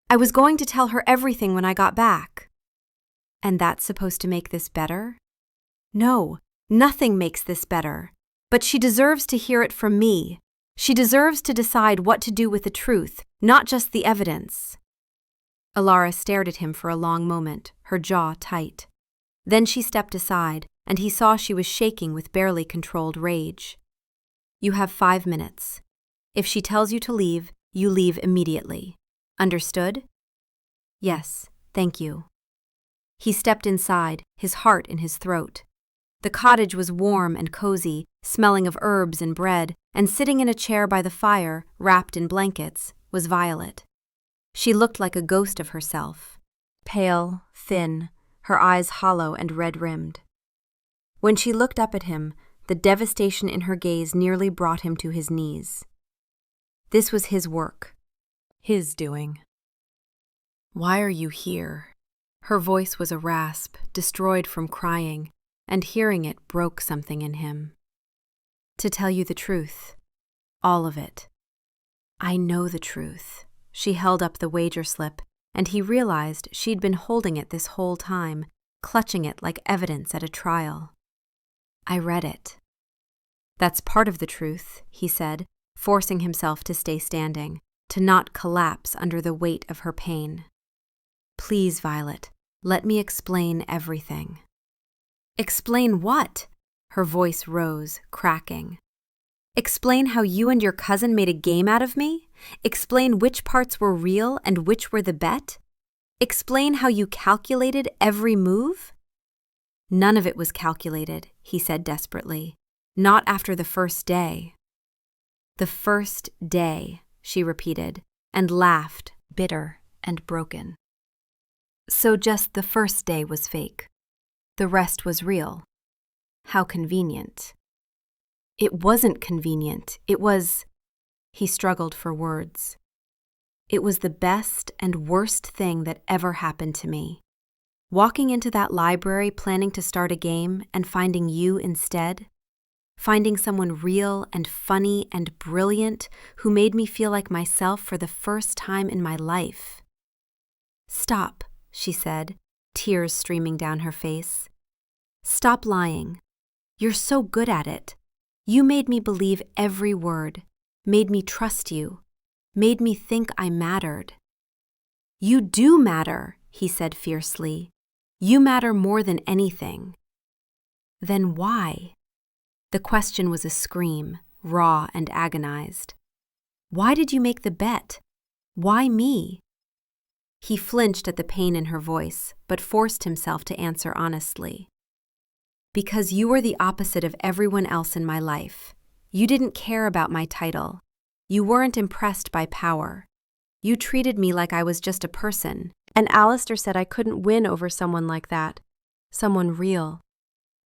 I was going to tell her everything when I got back." "And that's supposed to make this better?" "No, nothing makes this better. But she deserves to hear it from me. She deserves to decide what to do with the truth, not just the evidence." Ilara stared at him for a long moment, her jaw tight. Then she stepped aside, and he saw she was shaking with barely controlled rage. "You have 5 minutes. If she tells you to leave, you leave immediately. Understood?" "Yes, thank you." He stepped inside, his heart in his throat. The cottage was warm and cozy, smelling of herbs and bread, and sitting in a chair by the fire, wrapped in blankets, was Violet. She looked like a ghost of herself, pale, thin, her eyes hollow and red-rimmed. When she looked up at him, the devastation in her gaze nearly brought him to his knees. This was his work, his doing. "Why are you here?" Her voice was a rasp, destroyed from crying, and hearing it broke something in him. "To tell you the truth. All of it." "I know the truth." She held up the wager slip, and he realized she'd been holding it this whole time, clutching it like evidence at a trial. "I read it." "That's part of the truth," he said, forcing himself to stay standing, to not collapse under the weight of her pain. "Please, Violet, let me explain everything." "Explain what?" Her voice rose, cracking. "Explain how you and your cousin made a game out of me? Explain which parts were real and which were the bet? Explain how you calculated every move?" "None of it was calculated," he said desperately. "Not after the first day." "The first day," she repeated, and laughed, bitter and broken. "So just the first day was fake. The rest was real. How convenient." "It wasn't convenient. It was—" He struggled for words. "It was the best and worst thing that ever happened to me. Walking into that library planning to start a game and finding you instead. Finding someone real and funny and brilliant who made me feel like myself for the first time in my life." "Stop," she said, tears streaming down her face. "Stop lying. You're so good at it. You made me believe every word, made me trust you, made me think I mattered." You do matter, he said fiercely. You matter more than anything. Then why? The question was a scream, raw and agonized. Why did you make the bet? Why me? He flinched at the pain in her voice, but forced himself to answer honestly. Because you were the opposite of everyone else in my life. You didn't care about my title. You weren't impressed by power. You treated me like I was just a person, and Alistair said I couldn't win over someone like that, someone real.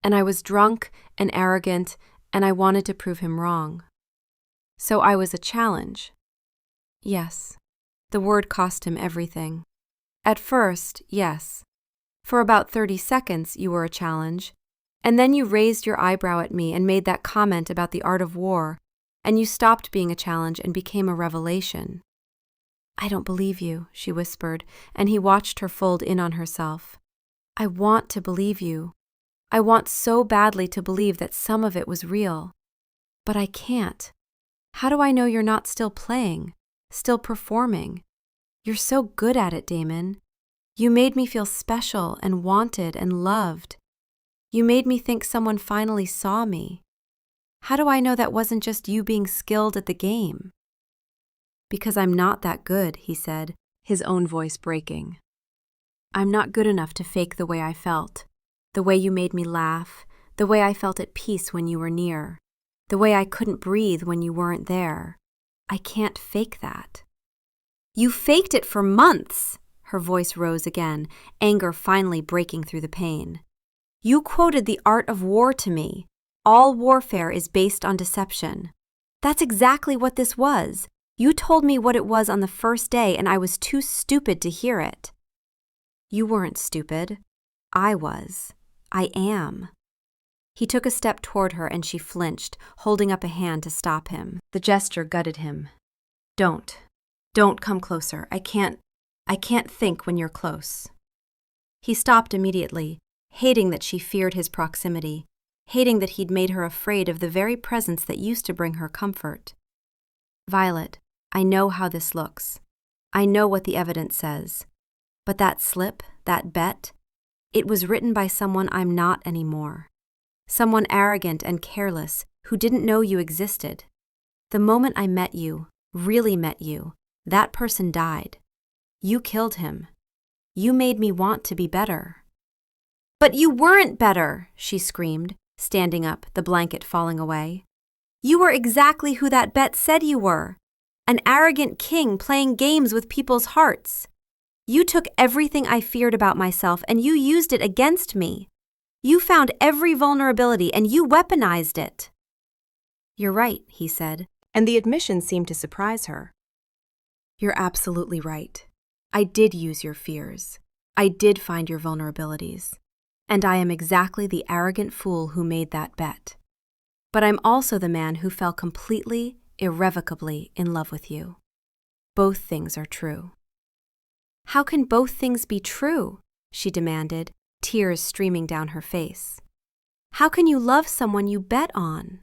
And I was drunk and arrogant, and I wanted to prove him wrong. So I was a challenge. Yes, the word cost him everything. At first, yes. For about 30 seconds you were a challenge, and then you raised your eyebrow at me and made that comment about the art of war, and you stopped being a challenge and became a revelation. I don't believe you, she whispered, and he watched her fold in on herself. I want to believe you. I want so badly to believe that some of it was real. But I can't. How do I know you're not still playing, still performing? You're so good at it, Damon. You made me feel special and wanted and loved. You made me think someone finally saw me. How do I know that wasn't just you being skilled at the game? Because I'm not that good, he said, his own voice breaking. I'm not good enough to fake the way I felt, the way you made me laugh, the way I felt at peace when you were near, the way I couldn't breathe when you weren't there. I can't fake that. You faked it for months, her voice rose again, anger finally breaking through the pain. You quoted the art of war to me. All warfare is based on deception. That's exactly what this was. You told me what it was on the first day, and I was too stupid to hear it. You weren't stupid. I was. I am. He took a step toward her and she flinched, holding up a hand to stop him. The gesture gutted him. Don't come closer. I can't think when you're close. He stopped immediately, hating that she feared his proximity, hating that he'd made her afraid of the very presence that used to bring her comfort. Violet, I know how this looks. I know what the evidence says. But that slip, that bet, it was written by someone I'm not anymore. Someone arrogant and careless who didn't know you existed. The moment I met you, really met you, that person died. You killed him. You made me want to be better. But you weren't better, she screamed, standing up, the blanket falling away. You were exactly who that bet said you were. An arrogant king playing games with people's hearts. You took everything I feared about myself and you used it against me. You found every vulnerability and you weaponized it. You're right, he said, and the admission seemed to surprise her. You're absolutely right. I did use your fears. I did find your vulnerabilities. And I am exactly the arrogant fool who made that bet. But I'm also the man who fell completely, irrevocably in love with you. Both things are true. How can both things be true? She demanded, tears streaming down her face. How can you love someone you bet on?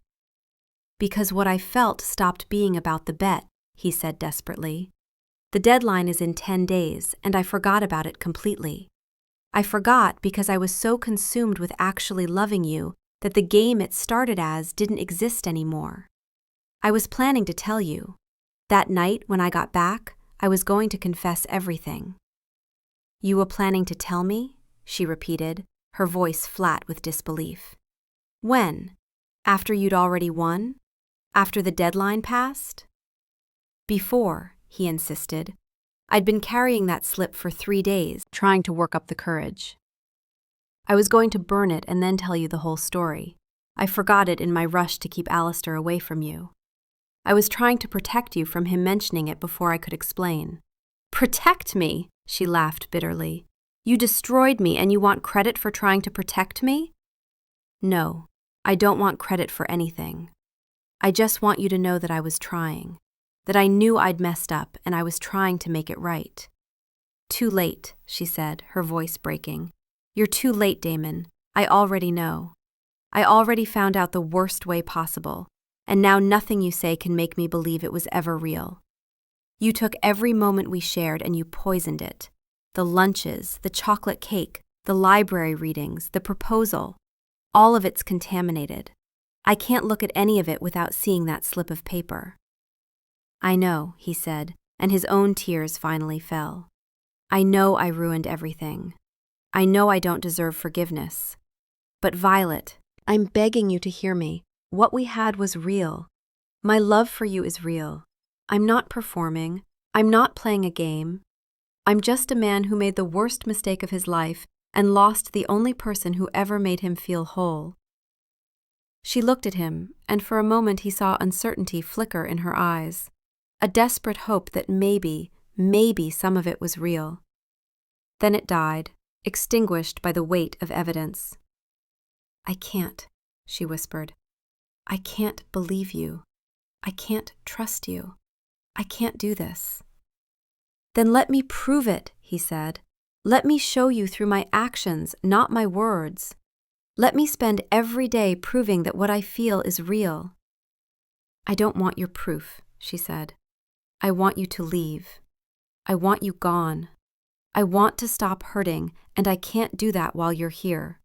Because what I felt stopped being about the bet, he said desperately. The deadline is in 10 days, and I forgot about it completely. I forgot because I was so consumed with actually loving you that the game it started as didn't exist anymore. I was planning to tell you. That night when I got back, I was going to confess everything. You were planning to tell me? She repeated, her voice flat with disbelief. When? After you'd already won? After the deadline passed? Before, he insisted. I'd been carrying that slip for 3 days, trying to work up the courage. I was going to burn it and then tell you the whole story. I forgot it in my rush to keep Alistair away from you. I was trying to protect you from him mentioning it before I could explain. Protect me? She laughed bitterly. You destroyed me and you want credit for trying to protect me? No, I don't want credit for anything. I just want you to know that I was trying, that I knew I'd messed up and I was trying to make it right. Too late, she said, her voice breaking. You're too late, Damon. I already know. I already found out the worst way possible, and now nothing you say can make me believe it was ever real. You took every moment we shared and you poisoned it. The lunches, the chocolate cake, the library readings, the proposal. All of it's contaminated. I can't look at any of it without seeing that slip of paper." "I know," he said, and his own tears finally fell. "I know I ruined everything. I know I don't deserve forgiveness. But Violet, I'm begging you to hear me. What we had was real. My love for you is real. I'm not performing. I'm not playing a game. I'm just a man who made the worst mistake of his life and lost the only person who ever made him feel whole." She looked at him, and for a moment he saw uncertainty flicker in her eyes, a desperate hope that maybe some of it was real. Then it died, extinguished by the weight of evidence. "I can't," she whispered. "I can't believe you. I can't trust you. I can't do this." "Then let me prove it," he said. "Let me show you through my actions, not my words. Let me spend every day proving that what I feel is real." "I don't want your proof," she said. "I want you to leave. I want you gone. I want to stop hurting, and I can't do that while you're here."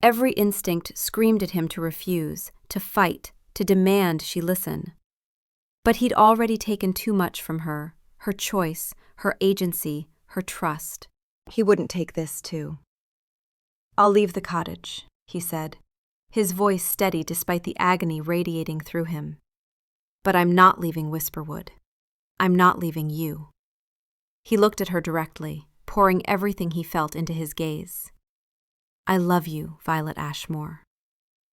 Every instinct screamed at him to refuse, to fight, to demand she listen. But he'd already taken too much from her choice, her agency, her trust. He wouldn't take this too. "I'll leave the cottage," he said, his voice steady despite the agony radiating through him. "But I'm not leaving Whisperwood. I'm not leaving you." He looked at her directly, pouring everything he felt into his gaze. "I love you, Violet Ashmore.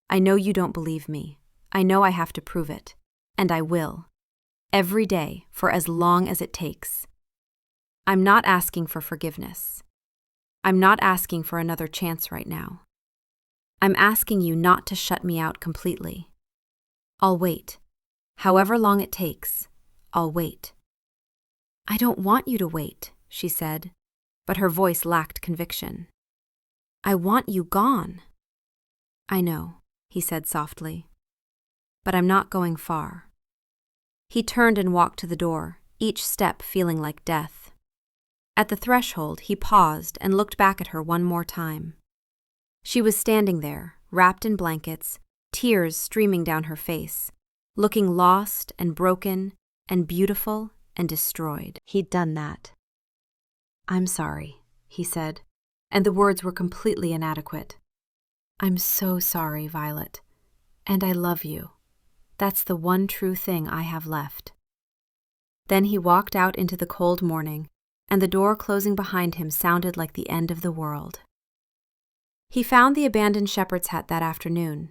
I know you don't believe me. I know I have to prove it. And I will. Every day, for as long as it takes. I'm not asking for forgiveness. I'm not asking for another chance right now. I'm asking you not to shut me out completely. I'll wait. However long it takes, I'll wait." "I don't want you to wait," she said, but her voice lacked conviction. "I want you gone." "I know," he said softly. "But I'm not going far." He turned and walked to the door, each step feeling like death. At the threshold, he paused and looked back at her one more time. She was standing there, wrapped in blankets, tears streaming down her face, looking lost and broken and beautiful and destroyed. He'd done that. "I'm sorry," he said, and the words were completely inadequate. "I'm so sorry, Violet. And I love you. That's the one true thing I have left." Then he walked out into the cold morning, and the door closing behind him sounded like the end of the world. He found the abandoned shepherd's hut that afternoon.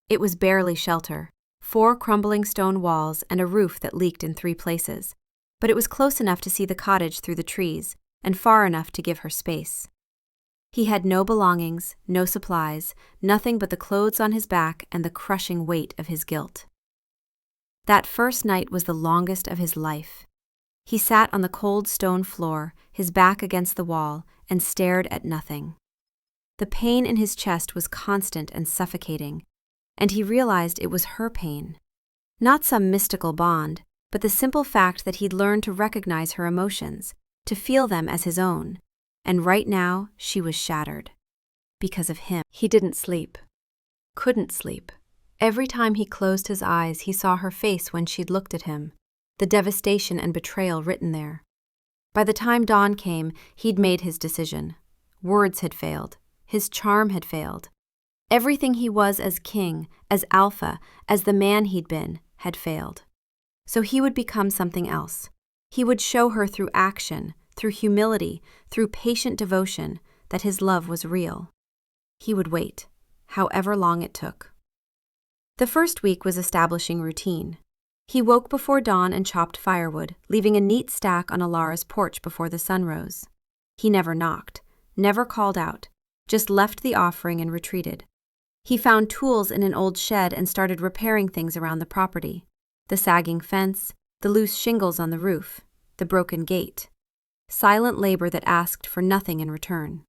It was barely shelter, 4 crumbling stone walls and a roof that leaked in 3 places, but it was close enough to see the cottage through the trees and far enough to give her space. He had no belongings, no supplies, nothing but the clothes on his back and the crushing weight of his guilt. That first night was the longest of his life. He sat on the cold stone floor, his back against the wall, and stared at nothing. The pain in his chest was constant and suffocating, and he realized it was her pain. Not some mystical bond, but the simple fact that he'd learned to recognize her emotions, to feel them as his own, and right now she was shattered. Because of him. He didn't sleep. Couldn't sleep. Every time he closed his eyes, he saw her face when she'd looked at him, the devastation and betrayal written there. By the time dawn came, he'd made his decision. Words had failed. His charm had failed. Everything he was as king, as alpha, as the man he'd been, had failed. So he would become something else. He would show her through action, through humility, through patient devotion, that his love was real. He would wait, however long it took. The first week was establishing routine. He woke before dawn and chopped firewood, leaving a neat stack on Alara's porch before the sun rose. He never knocked, never called out, just left the offering and retreated. He found tools in an old shed and started repairing things around the property. The sagging fence, the loose shingles on the roof, the broken gate. Silent labor that asked for nothing in return.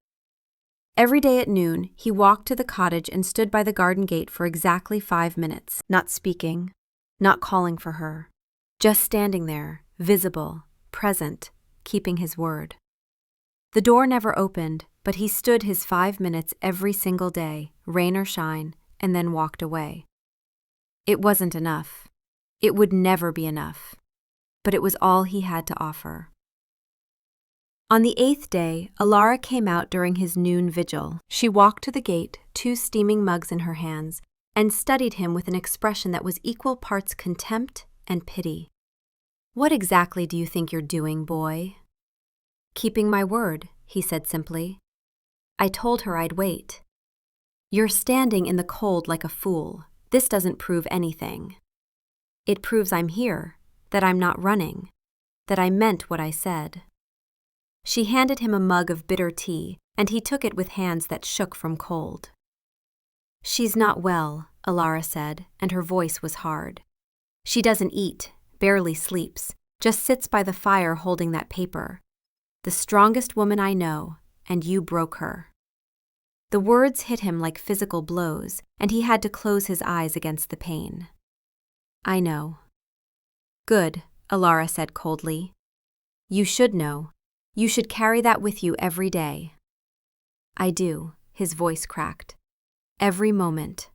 Every day at noon, he walked to the cottage and stood by the garden gate for exactly 5 minutes, not speaking, not calling for her, just standing there, visible, present, keeping his word. The door never opened, but he stood his 5 minutes every single day, rain or shine, and then walked away. It wasn't enough. It would never be enough. But it was all he had to offer. On the 8th day, Alara came out during his noon vigil. She walked to the gate, 2 steaming mugs in her hands, and studied him with an expression that was equal parts contempt and pity. "What exactly do you think you're doing, boy?" "Keeping my word," he said simply. "I told her I'd wait." "You're standing in the cold like a fool. This doesn't prove anything." "It proves I'm here, that I'm not running, that I meant what I said." She handed him a mug of bitter tea, and he took it with hands that shook from cold. "She's not well," Alara said, and her voice was hard. "She doesn't eat, barely sleeps, just sits by the fire holding that paper. The strongest woman I know, and you broke her." The words hit him like physical blows, and he had to close his eyes against the pain. "I know." "Good," Alara said coldly. "You should know. You should carry that with you every day." "I do," his voice cracked. "Every moment.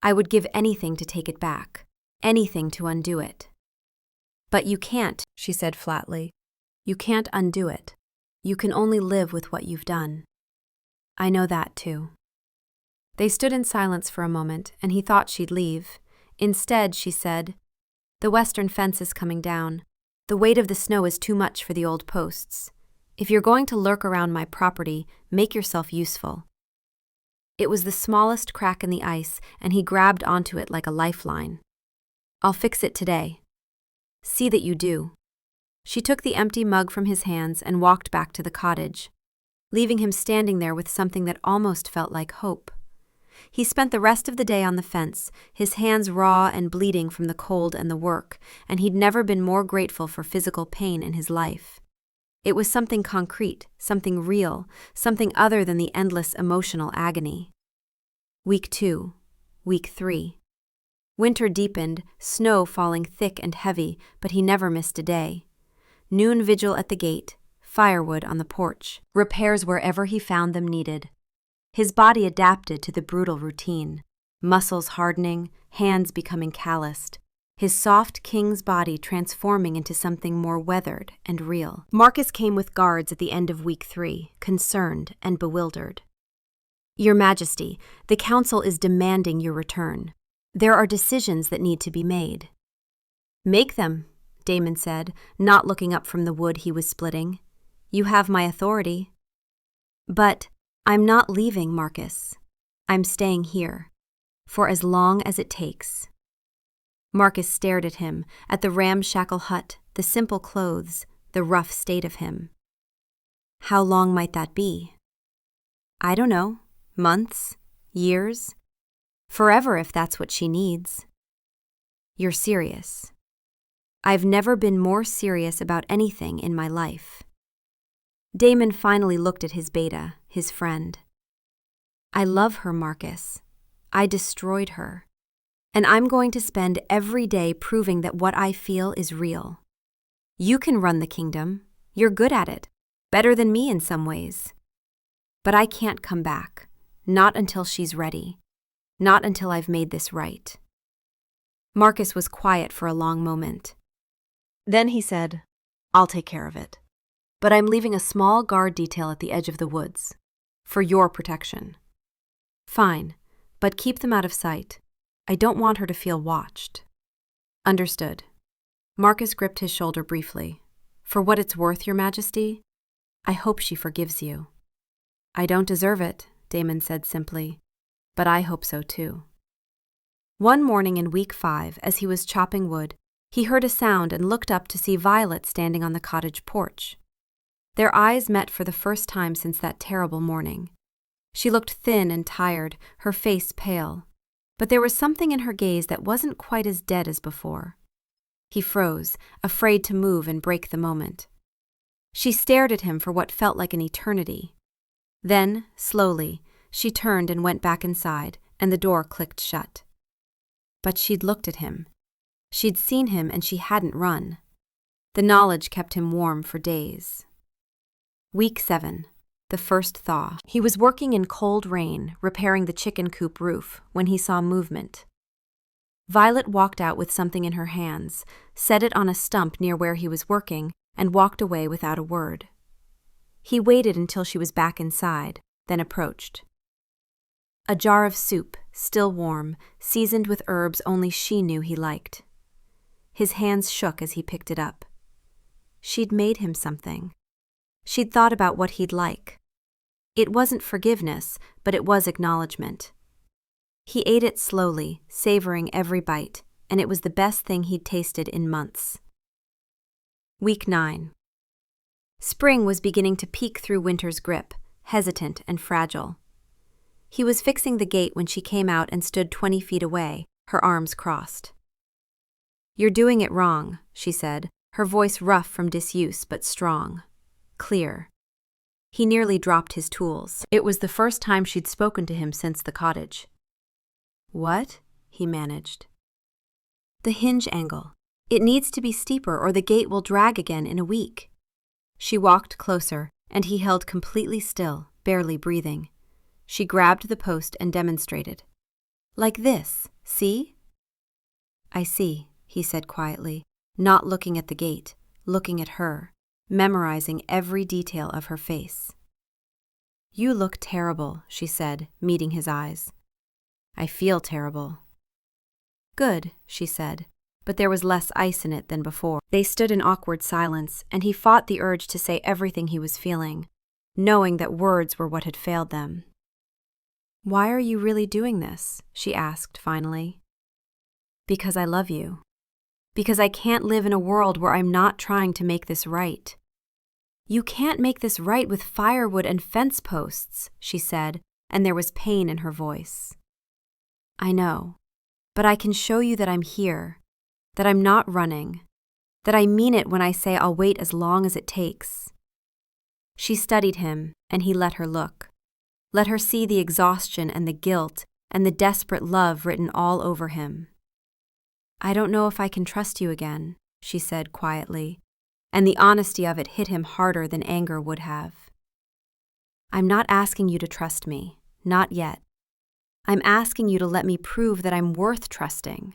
I would give anything to take it back, anything to undo it." "But you can't," she said flatly. "You can't undo it. You can only live with what you've done." "I know that too." They stood in silence for a moment, and he thought she'd leave. Instead, she said, "The western fence is coming down. The weight of the snow is too much for the old posts. If you're going to lurk around my property, make yourself useful." It was the smallest crack in the ice, and he grabbed onto it like a lifeline. "I'll fix it today." "See that you do." She took the empty mug from his hands and walked back to the cottage, leaving him standing there with something that almost felt like hope. He spent the rest of the day on the fence, his hands raw and bleeding from the cold and the work, and he'd never been more grateful for physical pain in his life. It was something concrete, something real, something other than the endless emotional agony. Week 2, Week 3. Winter deepened, snow falling thick and heavy, but he never missed a day. Noon vigil at the gate, firewood on the porch, repairs wherever he found them needed. His body adapted to the brutal routine, muscles hardening, hands becoming calloused, his soft king's body transforming into something more weathered and real. Marcus came with guards at the end of Week 3, concerned and bewildered. "Your Majesty, the council is demanding your return. There are decisions that need to be made." "Make them," Damon said, not looking up from the wood he was splitting. "You have my authority." "But I'm not leaving, Marcus. I'm staying here, for as long as it takes." Marcus stared at him, at the ramshackle hut, the simple clothes, the rough state of him. "How long might that be?" "I don't know. Months? Years? Forever if that's what she needs." "You're serious." "I've never been more serious about anything in my life." Damon finally looked at his beta, his friend. "I love her, Marcus. I destroyed her. And I'm going to spend every day proving that what I feel is real. You can run the kingdom. You're good at it. Better than me in some ways. But I can't come back. Not until she's ready. Not until I've made this right." Marcus was quiet for a long moment. Then he said, "I'll take care of it. But I'm leaving a small guard detail at the edge of the woods. For your protection." "Fine, but keep them out of sight. I don't want her to feel watched." "Understood." Marcus gripped his shoulder briefly. "For what it's worth, Your Majesty, I hope she forgives you." "I don't deserve it," Damon said simply, "but I hope so too." One morning in Week 5, as he was chopping wood, he heard a sound and looked up to see Violet standing on the cottage porch. Their eyes met for the first time since that terrible morning. She looked thin and tired, her face pale, but there was something in her gaze that wasn't quite as dead as before. He froze, afraid to move and break the moment. She stared at him for what felt like an eternity. Then, slowly, she turned and went back inside, and the door clicked shut. But she'd looked at him. She'd seen him and she hadn't run. The knowledge kept him warm for days. Week 7. The first thaw. He was working in cold rain, repairing the chicken coop roof, when he saw movement. Violet walked out with something in her hands, set it on a stump near where he was working, and walked away without a word. He waited until she was back inside, then approached. A jar of soup, still warm, seasoned with herbs only she knew he liked. His hands shook as he picked it up. She'd made him something. She'd thought about what he'd like. It wasn't forgiveness, but it was acknowledgement. He ate it slowly, savoring every bite, and it was the best thing he'd tasted in months. Week 9. Spring was beginning to peek through winter's grip, hesitant and fragile. He was fixing the gate when she came out and stood 20 feet away, her arms crossed. "You're doing it wrong," she said, her voice rough from disuse but strong. Clear. He nearly dropped his tools. It was the first time she'd spoken to him since the cottage. "What?" he managed. "The hinge angle. It needs to be steeper or the gate will drag again in a week." She walked closer, and he held completely still, barely breathing. She grabbed the post and demonstrated. "Like this, see?" "I see," he said quietly, not looking at the gate, looking at her, memorizing every detail of her face. "You look terrible," she said, meeting his eyes. "I feel terrible." "Good," she said, but there was less ice in it than before. They stood in awkward silence, and he fought the urge to say everything he was feeling, knowing that words were what had failed them. "Why are you really doing this?" she asked finally. "Because I love you. Because I can't live in a world where I'm not trying to make this right." "You can't make this right with firewood and fence posts," she said, and there was pain in her voice. "I know, but I can show you that I'm here, that I'm not running, that I mean it when I say I'll wait as long as it takes." She studied him, and he let her look. Let her see the exhaustion and the guilt and the desperate love written all over him. "I don't know if I can trust you again," she said quietly, and the honesty of it hit him harder than anger would have. "I'm not asking you to trust me, not yet. I'm asking you to let me prove that I'm worth trusting.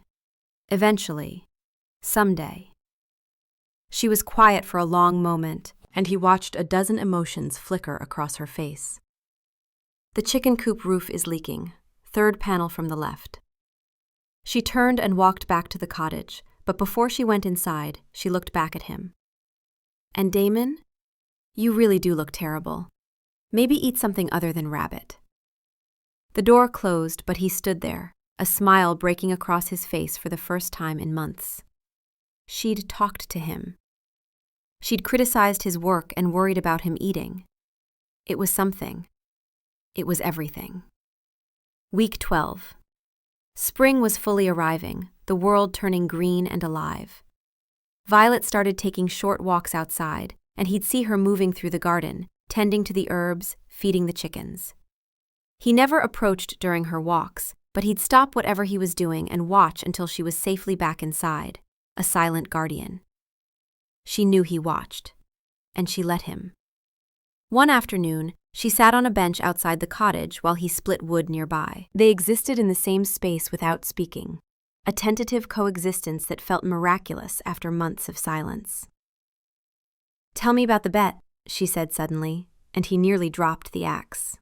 Eventually. Someday." She was quiet for a long moment, and he watched a dozen emotions flicker across her face. "The chicken coop roof is leaking, third panel from the left." She turned and walked back to the cottage, but before she went inside, she looked back at him. "And Damon, you really do look terrible. Maybe eat something other than rabbit." The door closed, but he stood there, a smile breaking across his face for the first time in months. She'd talked to him. She'd criticized his work and worried about him eating. It was something. It was everything. Week 12. Spring was fully arriving, the world turning green and alive. Violet started taking short walks outside, and he'd see her moving through the garden, tending to the herbs, feeding the chickens. He never approached during her walks, but he'd stop whatever he was doing and watch until she was safely back inside, a silent guardian. She knew he watched, and she let him. One afternoon, she sat on a bench outside the cottage while he split wood nearby. They existed in the same space without speaking, a tentative coexistence that felt miraculous after months of silence. "Tell me about the bet," she said suddenly, and he nearly dropped the axe.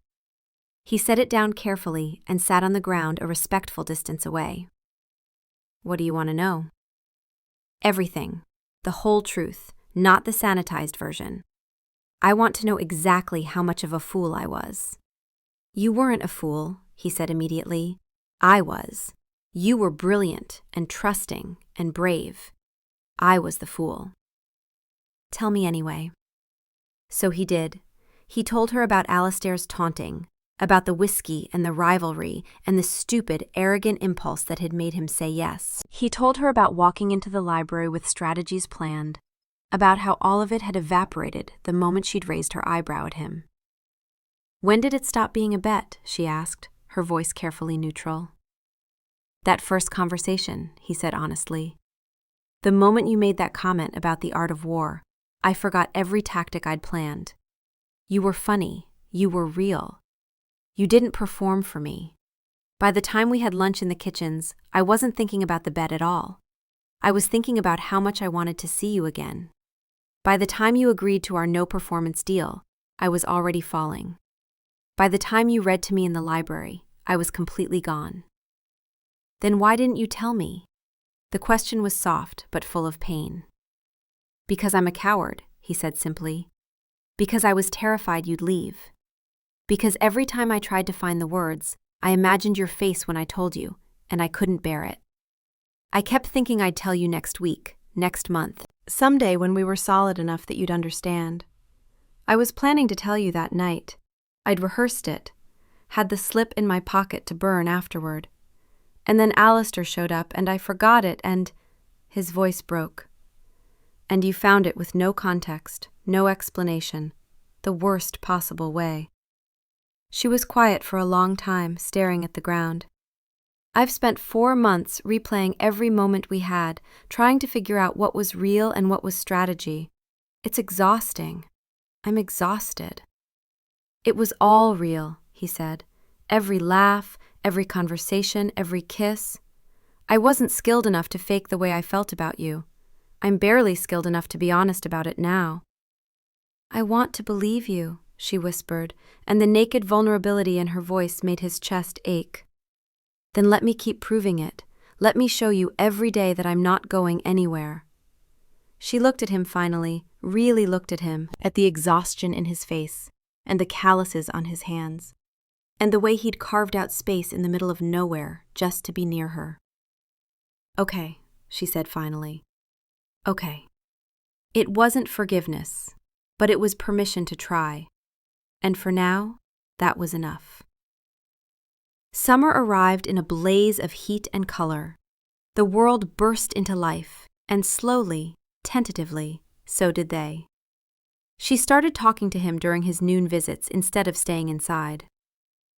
He set it down carefully and sat on the ground a respectful distance away. "What do you want to know?" "Everything. The whole truth, not the sanitized version. I want to know exactly how much of a fool I was." "You weren't a fool," he said immediately. "I was. You were brilliant and trusting and brave. I was the fool." "Tell me anyway." So he did. He told her about Alistair's taunting, about the whiskey and the rivalry and the stupid, arrogant impulse that had made him say yes. He told her about walking into the library with strategies planned, about how all of it had evaporated the moment she'd raised her eyebrow at him. "When did it stop being a bet?" she asked, her voice carefully neutral. "That first conversation," he said honestly. The moment you made that comment about the art of war, I forgot every tactic I'd planned. You were funny. You were real. You didn't perform for me. By the time we had lunch in the kitchens, I wasn't thinking about the bed at all. I was thinking about how much I wanted to see you again. By the time you agreed to our no-performance deal, I was already falling. By the time you read to me in the library, I was completely gone. Then why didn't you tell me? The question was soft but full of pain. Because I'm a coward, he said simply. Because I was terrified you'd leave. Because every time I tried to find the words, I imagined your face when I told you, and I couldn't bear it. I kept thinking I'd tell you next week, next month, someday when we were solid enough that you'd understand. I was planning to tell you that night. I'd rehearsed it, had the slip in my pocket to burn afterward. And then Alistair showed up and I forgot it and his voice broke. And you found it with no context, no explanation, the worst possible way. She was quiet for a long time, staring at the ground. I've spent 4 months replaying every moment we had, trying to figure out what was real and what was strategy. It's exhausting. I'm exhausted. It was all real, he said. Every laugh, every conversation, every kiss. I wasn't skilled enough to fake the way I felt about you. I'm barely skilled enough to be honest about it now. I want to believe you, she whispered, and the naked vulnerability in her voice made his chest ache. Then let me keep proving it. Let me show you every day that I'm not going anywhere. She looked at him finally, really looked at him, at the exhaustion in his face, and the calluses on his hands, and the way he'd carved out space in the middle of nowhere just to be near her. Okay, she said finally. Okay. It wasn't forgiveness, but it was permission to try. And for now, that was enough. Summer arrived in a blaze of heat and color. The world burst into life, and slowly, tentatively, so did they. She started talking to him during his noon visits instead of staying inside.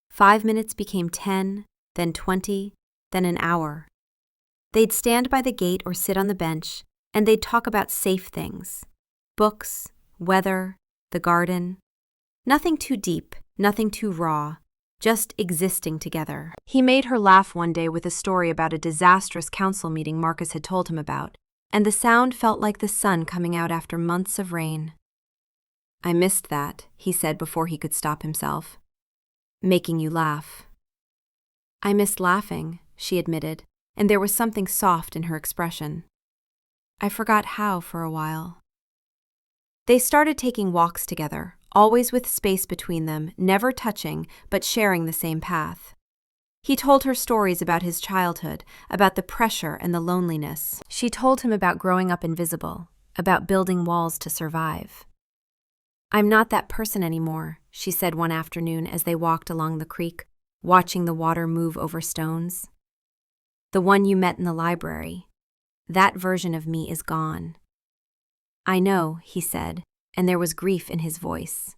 5 minutes became 10, then 20, then an hour. They'd stand by the gate or sit on the bench, and they'd talk about safe things. Books, weather, the garden. Nothing too deep, nothing too raw, just existing together. He made her laugh one day with a story about a disastrous council meeting Marcus had told him about, and the sound felt like the sun coming out after months of rain. I missed that, he said before he could stop himself. Making you laugh. I missed laughing, she admitted, and there was something soft in her expression. I forgot how for a while. They started taking walks together, always with space between them, never touching, but sharing the same path. He told her stories about his childhood, about the pressure and the loneliness. She told him about growing up invisible, about building walls to survive. I'm not that person anymore, she said one afternoon as they walked along the creek, watching the water move over stones. The one you met in the library. That version of me is gone. I know, he said, and there was grief in his voice.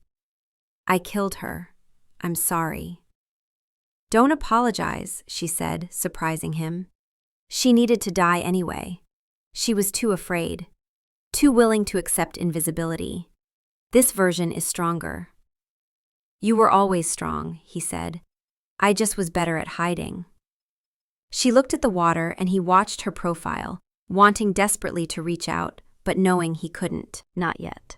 I killed her. I'm sorry. Don't apologize, she said, surprising him. She needed to die anyway. She was too afraid, too willing to accept invisibility. This version is stronger. You were always strong, he said. I just was better at hiding. She looked at the water and he watched her profile, wanting desperately to reach out, but knowing he couldn't, not yet.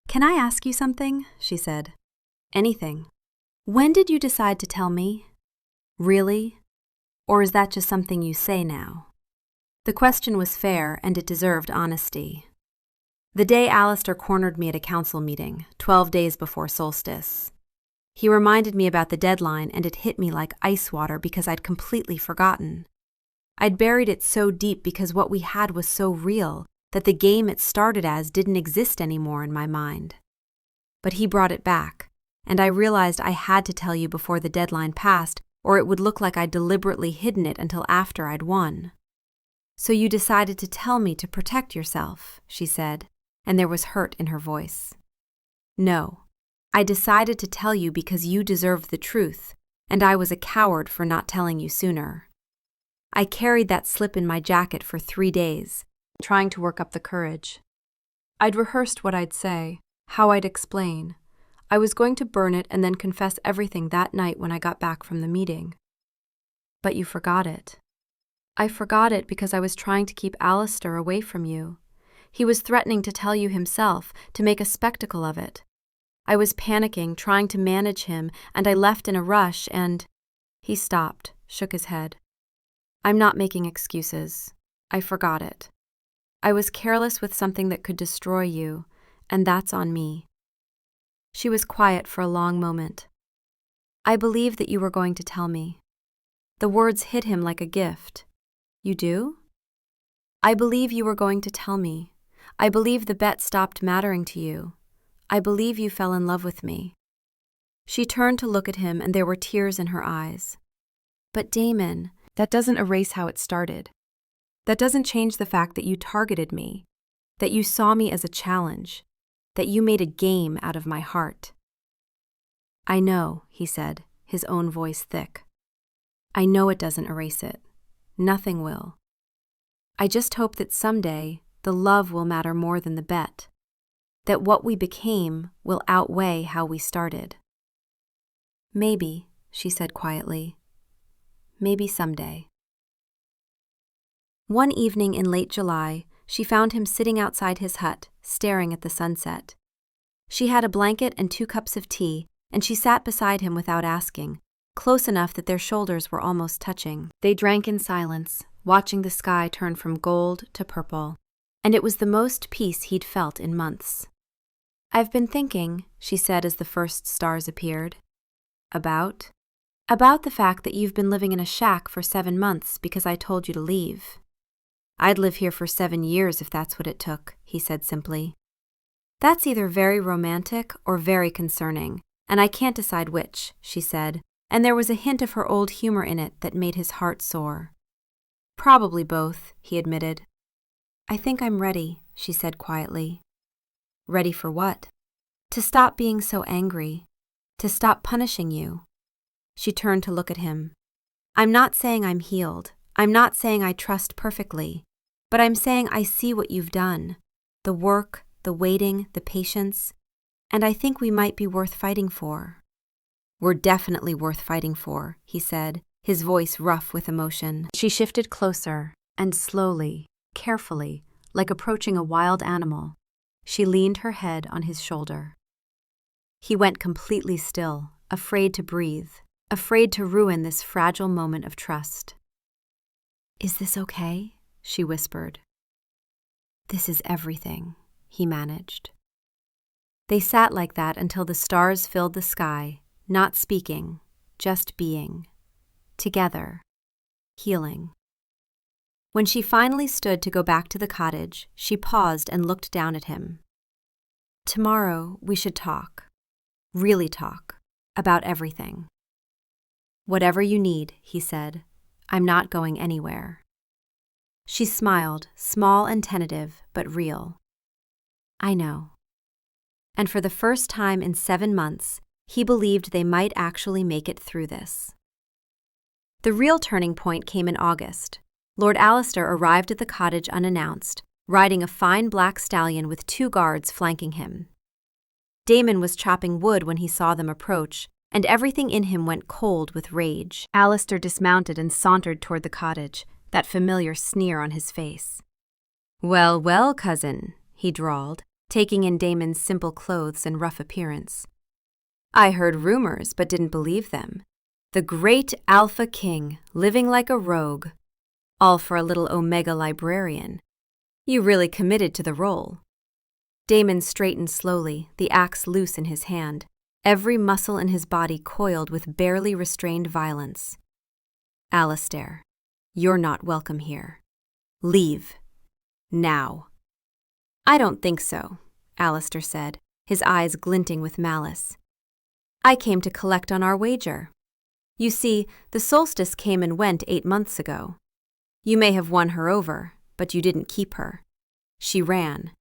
Can I ask you something? She said. Anything. When did you decide to tell me? Really? Or is that just something you say now? The question was fair and it deserved honesty. The day Alistair cornered me at a council meeting, 12 days before solstice. He reminded me about the deadline and it hit me like ice water because I'd completely forgotten. I'd buried it so deep because what we had was so real that the game it started as didn't exist anymore in my mind. But he brought it back, and I realized I had to tell you before the deadline passed, or it would look like I'd deliberately hidden it until after I'd won. So you decided to tell me to protect yourself, she said, and there was hurt in her voice. No, I decided to tell you because you deserved the truth, and I was a coward for not telling you sooner. I carried that slip in my jacket for 3 days, trying to work up the courage. I'd rehearsed what I'd say, how I'd explain. I was going to burn it and then confess everything that night when I got back from the meeting. But you forgot it. I forgot it because I was trying to keep Alistair away from you. He was threatening to tell you himself, to make a spectacle of it. I was panicking, trying to manage him, and I left in a rush and… He stopped, shook his head. I'm not making excuses. I forgot it. I was careless with something that could destroy you, and that's on me. She was quiet for a long moment. I believe that you were going to tell me. The words hit him like a gift. You do? I believe you were going to tell me. I believe the bet stopped mattering to you. I believe you fell in love with me. She turned to look at him and there were tears in her eyes. But Damon, that doesn't erase how it started. That doesn't change the fact that you targeted me, that you saw me as a challenge, that you made a game out of my heart. I know, he said, his own voice thick. I know it doesn't erase it. Nothing will. I just hope that someday the love will matter more than the bet, that what we became will outweigh how we started. Maybe, she said quietly. Maybe someday. One evening in late July, she found him sitting outside his hut, staring at the sunset. She had a blanket and 2 cups of tea, and she sat beside him without asking, close enough that their shoulders were almost touching. They drank in silence, watching the sky turn from gold to purple, and it was the most peace he'd felt in months. I've been thinking, she said as the first stars appeared. About the fact that you've been living in a shack for 7 months because I told you to leave. I'd live here for 7 years if that's what it took, he said simply. That's either very romantic or very concerning, and I can't decide which, she said, and there was a hint of her old humor in it that made his heart soar. Probably both, he admitted. I think I'm ready, she said quietly. Ready for what? To stop being so angry. To stop punishing you. She turned to look at him. I'm not saying I'm healed. I'm not saying I trust perfectly. But I'm saying I see what you've done. The work, the waiting, the patience. And I think we might be worth fighting for. We're definitely worth fighting for, he said, his voice rough with emotion. She shifted closer, and slowly, carefully, like approaching a wild animal, she leaned her head on his shoulder. He went completely still, afraid to breathe, afraid to ruin this fragile moment of trust. Is this okay? She whispered. This is everything, he managed. They sat like that until the stars filled the sky, not speaking, just being. Together, healing. When she finally stood to go back to the cottage, she paused and looked down at him. Tomorrow we should talk. Really talk. About everything. Whatever you need, he said. I'm not going anywhere. She smiled, small and tentative, but real. I know. And for the first time in 7 months, he believed they might actually make it through this. The real turning point came in August. Lord Alistair arrived at the cottage unannounced, riding a fine black stallion with 2 guards flanking him. Damon was chopping wood when he saw them approach, and everything in him went cold with rage. Alistair dismounted and sauntered toward the cottage, that familiar sneer on his face. Well, well, cousin, he drawled, taking in Damon's simple clothes and rough appearance. I heard rumors but didn't believe them. The great Alpha King, living like a rogue. All for a little Omega librarian. You really committed to the role. Damon straightened slowly, the axe loose in his hand, every muscle in his body coiled with barely restrained violence. Alistair, you're not welcome here. Leave. Now. I don't think so, Alistair said, his eyes glinting with malice. I came to collect on our wager. You see, the solstice came and went 8 months ago. You may have won her over, but you didn't keep her. She ran.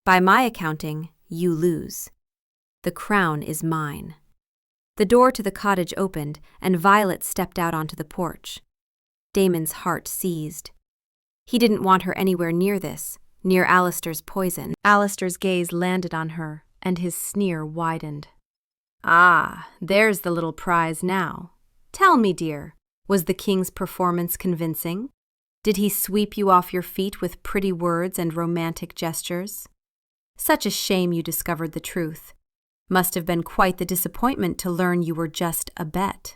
By my accounting, you lose. The crown is mine. The door to the cottage opened, and Violet stepped out onto the porch. Damon's heart seized. He didn't want her anywhere near this, near Alistair's poison. Alistair's gaze landed on her, and his sneer widened. "Ah, there's the little prize now. Tell me, dear, was the king's performance convincing? Did he sweep you off your feet with pretty words and romantic gestures? Such a shame you discovered the truth. Must have been quite the disappointment to learn you were just a bet."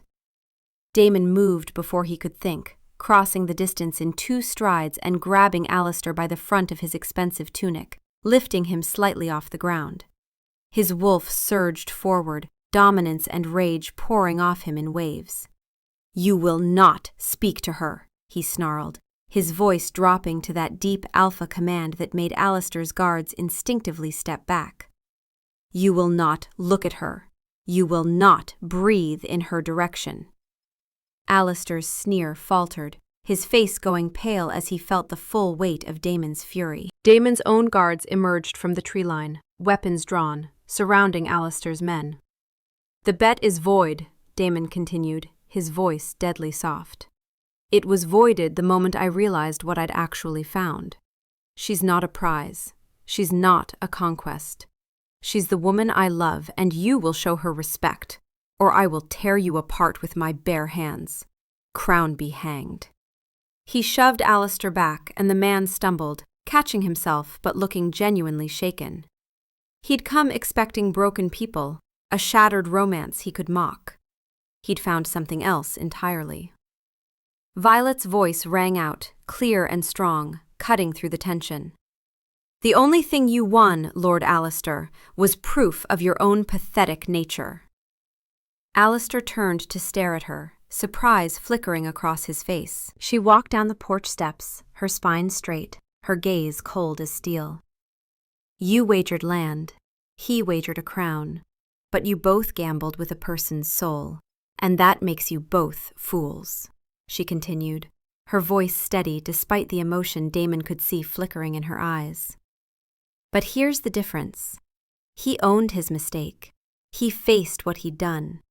Damon moved before he could think, crossing the distance in 2 strides and grabbing Alistair by the front of his expensive tunic, lifting him slightly off the ground. His wolf surged forward, dominance and rage pouring off him in waves. "You will not speak to her," he snarled, his voice dropping to that deep alpha command that made Alistair's guards instinctively step back. "You will not look at her. You will not breathe in her direction." Alistair's sneer faltered, his face going pale as he felt the full weight of Damon's fury. Damon's own guards emerged from the tree line, weapons drawn, surrounding Alistair's men. "The bet is void," Damon continued, his voice deadly soft. "It was voided the moment I realized what I'd actually found. She's not a prize. She's not a conquest. She's the woman I love, and you will show her respect, or I will tear you apart with my bare hands. Crown be hanged." He shoved Alistair back, and the man stumbled, catching himself but looking genuinely shaken. He'd come expecting broken people, a shattered romance he could mock. He'd found something else entirely. Violet's voice rang out, clear and strong, cutting through the tension. "The only thing you won, Lord Alistair, was proof of your own pathetic nature." Alistair turned to stare at her, surprise flickering across his face. She walked down the porch steps, her spine straight, her gaze cold as steel. "You wagered land, he wagered a crown, but you both gambled with a person's soul, and that makes you both fools," she continued, her voice steady despite the emotion Damon could see flickering in her eyes. "But here's the difference. He owned his mistake. He faced what he'd done.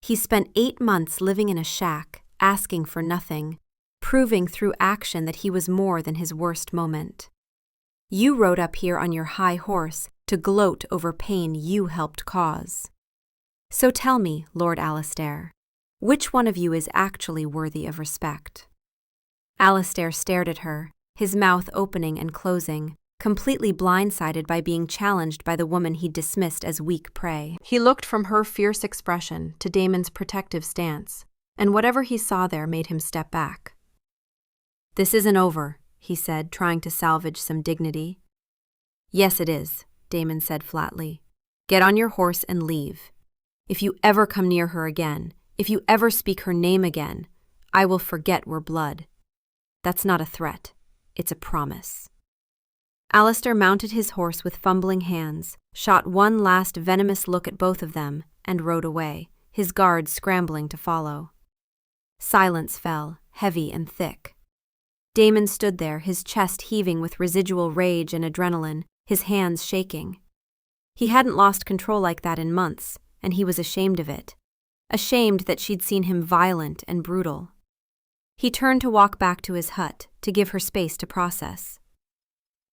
He spent 8 months living in a shack, asking for nothing, proving through action that he was more than his worst moment. You rode up here on your high horse to gloat over pain you helped cause. So tell me, Lord Alistair, which one of you is actually worthy of respect?" Alistair stared at her, his mouth opening and closing, completely blindsided by being challenged by the woman he'd dismissed as weak prey. He looked from her fierce expression to Damon's protective stance, and whatever he saw there made him step back. "This isn't over," he said, trying to salvage some dignity. "Yes, it is," Damon said flatly. "Get on your horse and leave. If you ever come near her again, if you ever speak her name again, I will forget we're blood. That's not a threat. It's a promise." Alistair mounted his horse with fumbling hands, shot one last venomous look at both of them, and rode away, his guards scrambling to follow. Silence fell, heavy and thick. Damon stood there, his chest heaving with residual rage and adrenaline, his hands shaking. He hadn't lost control like that in months, and he was ashamed of it. Ashamed that she'd seen him violent and brutal. He turned to walk back to his hut, to give her space to process.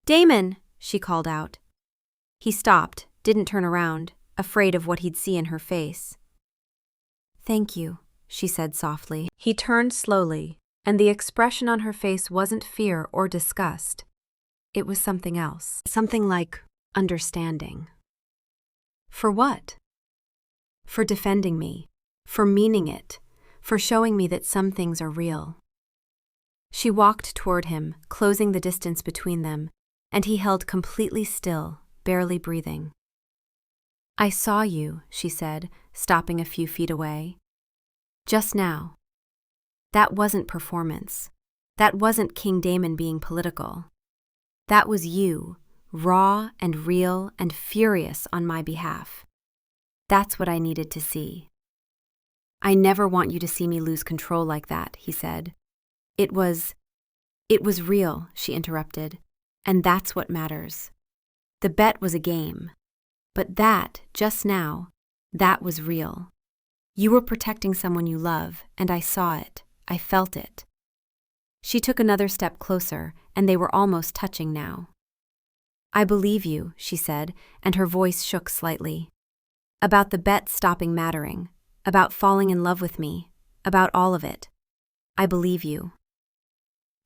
"Damon!" she called out. He stopped, didn't turn around, afraid of what he'd see in her face. "Thank you," she said softly. He turned slowly, and the expression on her face wasn't fear or disgust. It was something else, something like understanding. "For what?" "For defending me, for meaning it, for showing me that some things are real." She walked toward him, closing the distance between them, and he held completely still, barely breathing. "I saw you," she said, stopping a few feet away. "Just now. That wasn't performance. That wasn't King Damon being political. That was you, raw and real and furious on my behalf. That's what I needed to see." "I never want you to see me lose control like that," he said. It was real," she interrupted, "and that's what matters. The bet was a game. But that, just now, that was real. You were protecting someone you love, and I saw it. I felt it. She took another step closer, and they were almost touching now. "I believe you," she said, and her voice shook slightly. "About the bet stopping mattering, about falling in love with me, about all of it. I believe you."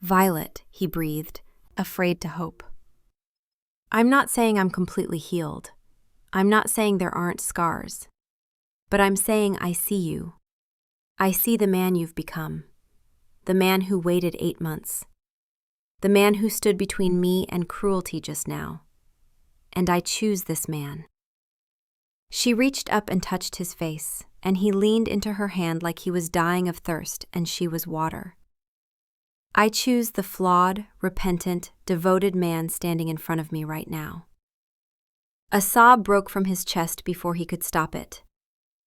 "Violet," he breathed, afraid to hope. "I'm not saying I'm completely healed. I'm not saying there aren't scars. But I'm saying I see you. I see the man you've become. The man who waited 8 months. The man who stood between me and cruelty just now. And I choose this man." She reached up and touched his face, and he leaned into her hand like he was dying of thirst and she was water. "I choose the flawed, repentant, devoted man standing in front of me right now." A sob broke from his chest before he could stop it.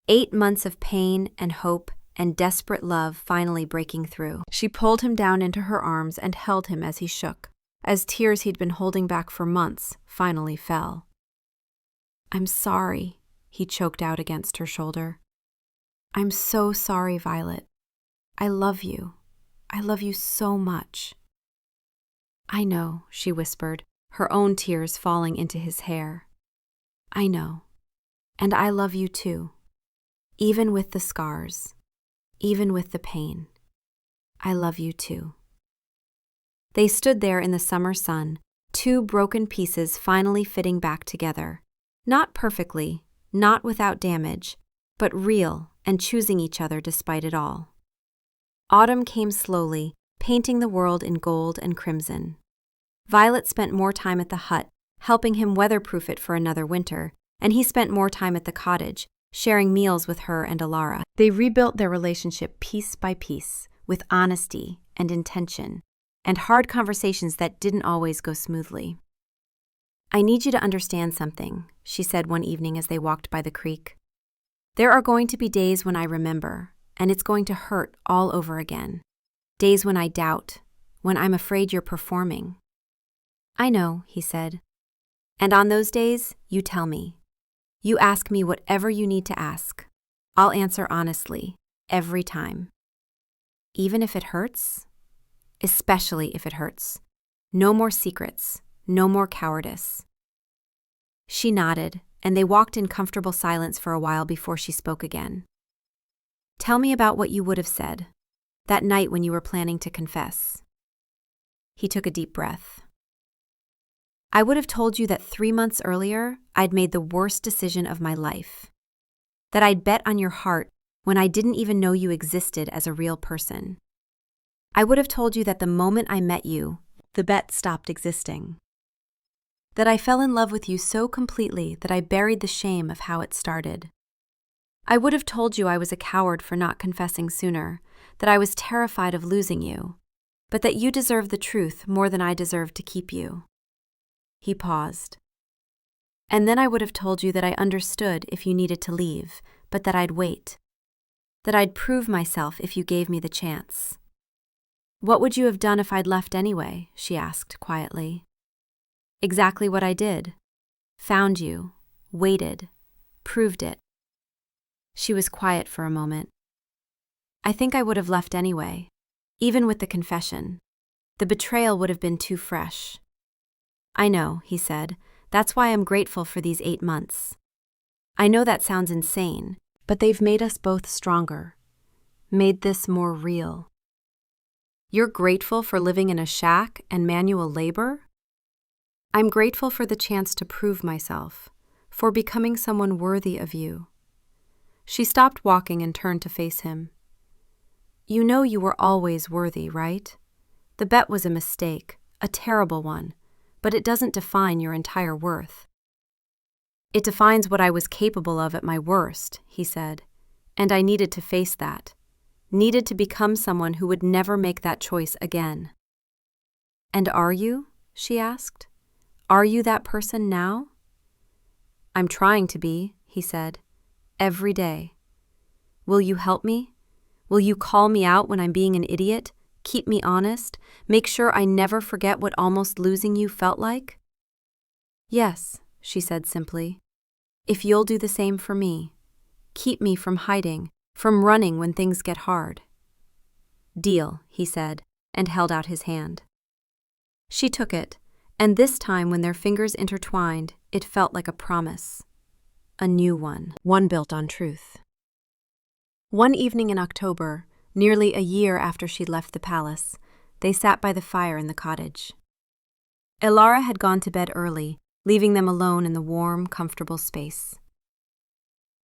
8 months of pain and hope and desperate love finally breaking through. She pulled him down into her arms and held him as he shook, as tears he'd been holding back for months finally fell. "I'm sorry," he choked out against her shoulder. "I'm so sorry, Violet. I love you. I love you so much." "I know," she whispered, her own tears falling into his hair. "I know. And I love you too. Even with the scars. Even with the pain. I love you too." They stood there in the summer sun, 2 broken pieces finally fitting back together. Not perfectly, not without damage, but real and choosing each other despite it all. Autumn came slowly, painting the world in gold and crimson. Violet spent more time at the hut, helping him weatherproof it for another winter, and he spent more time at the cottage, sharing meals with her and Alara. They rebuilt their relationship piece by piece, with honesty and intention, and hard conversations that didn't always go smoothly. "I need you to understand something," she said one evening as they walked by the creek. "There are going to be days when I remember, and it's going to hurt all over again. Days when I doubt, when I'm afraid you're performing." "I know," he said. "And on those days, you tell me. You ask me whatever you need to ask. I'll answer honestly, every time. Even if it hurts? Especially if it hurts. No more secrets, no more cowardice." She nodded, and they walked in comfortable silence for a while before she spoke again. "Tell me about what you would have said, that night when you were planning to confess." He took a deep breath. "I would have told you that 3 months earlier, I'd made the worst decision of my life. That I'd bet on your heart when I didn't even know you existed as a real person. I would have told you that the moment I met you, the bet stopped existing. That I fell in love with you so completely that I buried the shame of how it started. I would have told you I was a coward for not confessing sooner, that I was terrified of losing you, but that you deserved the truth more than I deserved to keep you." He paused. "And then I would have told you that I understood if you needed to leave, but that I'd wait. That I'd prove myself if you gave me the chance." "What would you have done if I'd left anyway?" she asked quietly. "Exactly what I did. Found you, waited, proved it." She was quiet for a moment. "I think I would have left anyway, even with the confession. The betrayal would have been too fresh." "I know," he said. "That's why I'm grateful for these 8 months. I know that sounds insane, but they've made us both stronger, made this more real." "You're grateful for living in a shack and manual labor?" "I'm grateful for the chance to prove myself, for becoming someone worthy of you." She stopped walking and turned to face him. "You know you were always worthy, right? The bet was a mistake, a terrible one, but it doesn't define your entire worth." "It defines what I was capable of at my worst," he said, "and I needed to face that, needed to become someone who would never make that choice again." "And are you?" she asked. "Are you that person now?" "I'm trying to be," he said, "every day. Will you help me? Will you call me out when I'm being an idiot? Keep me honest? Make sure I never forget what almost losing you felt like?" "Yes," she said simply. "If you'll do the same for me. Keep me from hiding, from running when things get hard." "Deal," he said, and held out his hand. She took it, and this time when their fingers intertwined, it felt like a promise. A new one built on truth. One evening in October, nearly a year after she'd left the palace, they sat by the fire in the cottage. Elara had gone to bed early, leaving them alone in the warm, comfortable space.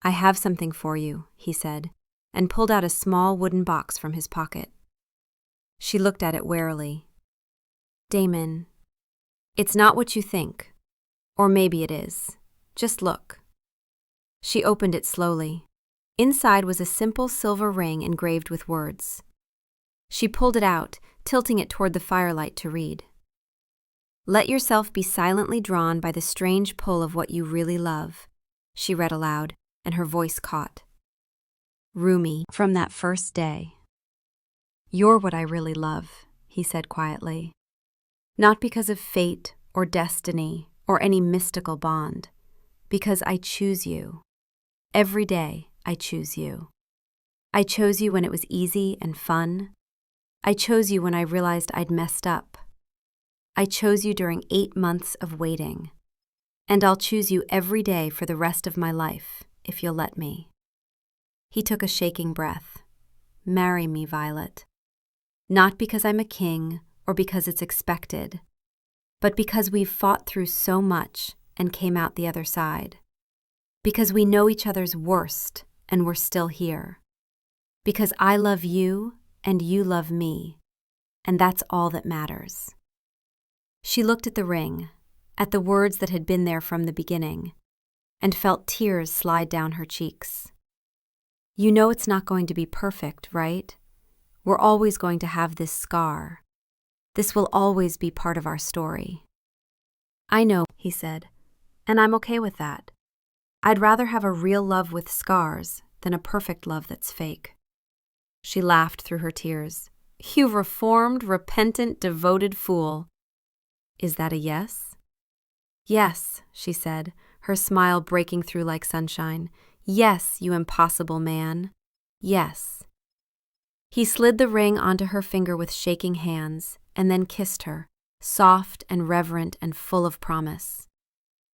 "I have something for you," he said, and pulled out a small wooden box from his pocket. She looked at it warily. "Damon, it's not what you think. Or maybe it is. Just look." She opened it slowly. Inside was a simple silver ring engraved with words. She pulled it out, tilting it toward the firelight to read. "Let yourself be silently drawn by the strange pull of what you really love," she read aloud, and her voice caught. "Rumi, from that first day." "You're what I really love," he said quietly. "Not because of fate or destiny or any mystical bond, because I choose you. Every day I choose you. I chose you when it was easy and fun. I chose you when I realized I'd messed up. I chose you during 8 months of waiting. And I'll choose you every day for the rest of my life, if you'll let me." He took a shaking breath. "Marry me, Violet. Not because I'm a king or because it's expected, but because we've fought through so much and came out the other side. Because we know each other's worst and we're still here. Because I love you and you love me, and that's all that matters." She looked at the ring, at the words that had been there from the beginning, and felt tears slide down her cheeks. "You know it's not going to be perfect, right? We're always going to have this scar. This will always be part of our story." "I know," he said, "and I'm okay with that. I'd rather have a real love with scars than a perfect love that's fake." She laughed through her tears. "You reformed, repentant, devoted fool. Is that a yes?" "Yes," she said, her smile breaking through like sunshine. "Yes, you impossible man. Yes." He slid the ring onto her finger with shaking hands and then kissed her, soft and reverent and full of promise.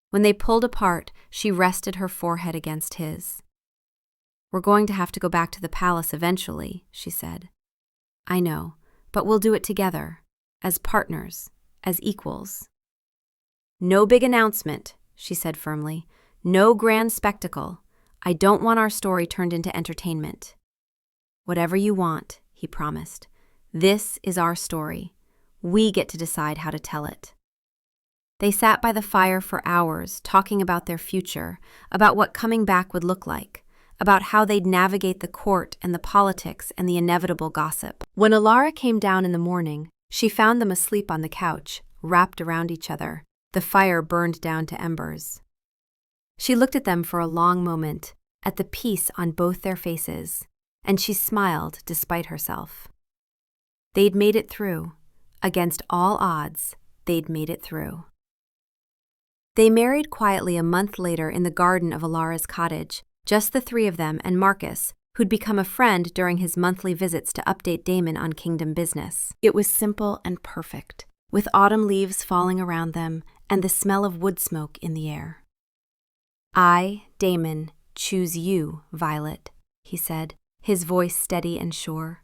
When they pulled apart, she rested her forehead against his. "We're going to have to go back to the palace eventually," she said. "I know, but we'll do it together, as partners, as equals." "No big announcement," she said firmly. "No grand spectacle. I don't want our story turned into entertainment." "Whatever you want," he promised. "This is our story. We get to decide how to tell it." They sat by the fire for hours, talking about their future, about what coming back would look like, about how they'd navigate the court and the politics and the inevitable gossip. When Elara came down in the morning, she found them asleep on the couch, wrapped around each other, the fire burned down to embers. She looked at them for a long moment, at the peace on both their faces, and she smiled despite herself. They'd made it through. Against all odds, they'd made it through. They married quietly a month later in the garden of Elara's cottage, just the 3 of them and Marcus, who'd become a friend during his monthly visits to update Damon on kingdom business. It was simple and perfect, with autumn leaves falling around them and the smell of wood smoke in the air. "I, Damon, choose you, Violet," he said, his voice steady and sure.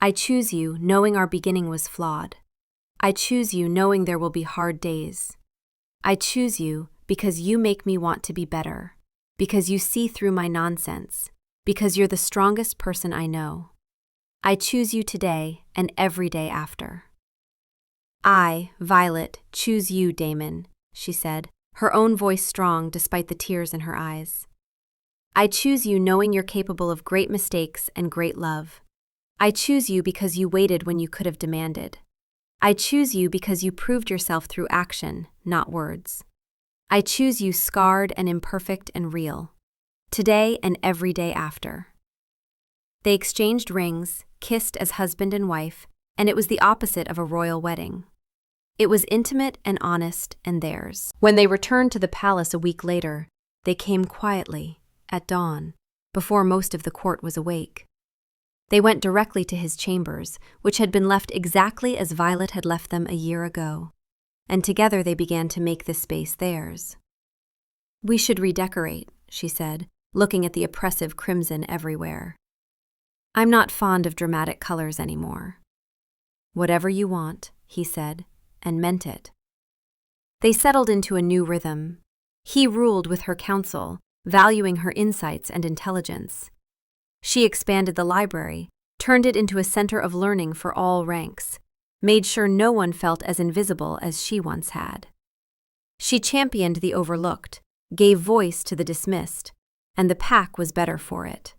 "I choose you knowing our beginning was flawed. I choose you knowing there will be hard days. I choose you because you make me want to be better, because you see through my nonsense, because you're the strongest person I know. I choose you today and every day after." "I, Violet, choose you, Damon," she said, her own voice strong despite the tears in her eyes. "I choose you knowing you're capable of great mistakes and great love. I choose you because you waited when you could have demanded. I choose you because you proved yourself through action, not words. I choose you scarred and imperfect and real, today and every day after." They exchanged rings, kissed as husband and wife, and it was the opposite of a royal wedding. It was intimate and honest and theirs. When they returned to the palace a week later, they came quietly, at dawn, before most of the court was awake. They went directly to his chambers, which had been left exactly as Violet had left them a year ago, and together they began to make the space theirs. "We should redecorate," she said, looking at the oppressive crimson everywhere. "I'm not fond of dramatic colors anymore." "Whatever you want," he said, and meant it. They settled into a new rhythm. He ruled with her counsel, valuing her insights and intelligence. She expanded the library, turned it into a center of learning for all ranks, made sure no one felt as invisible as she once had. She championed the overlooked, gave voice to the dismissed, and the pack was better for it.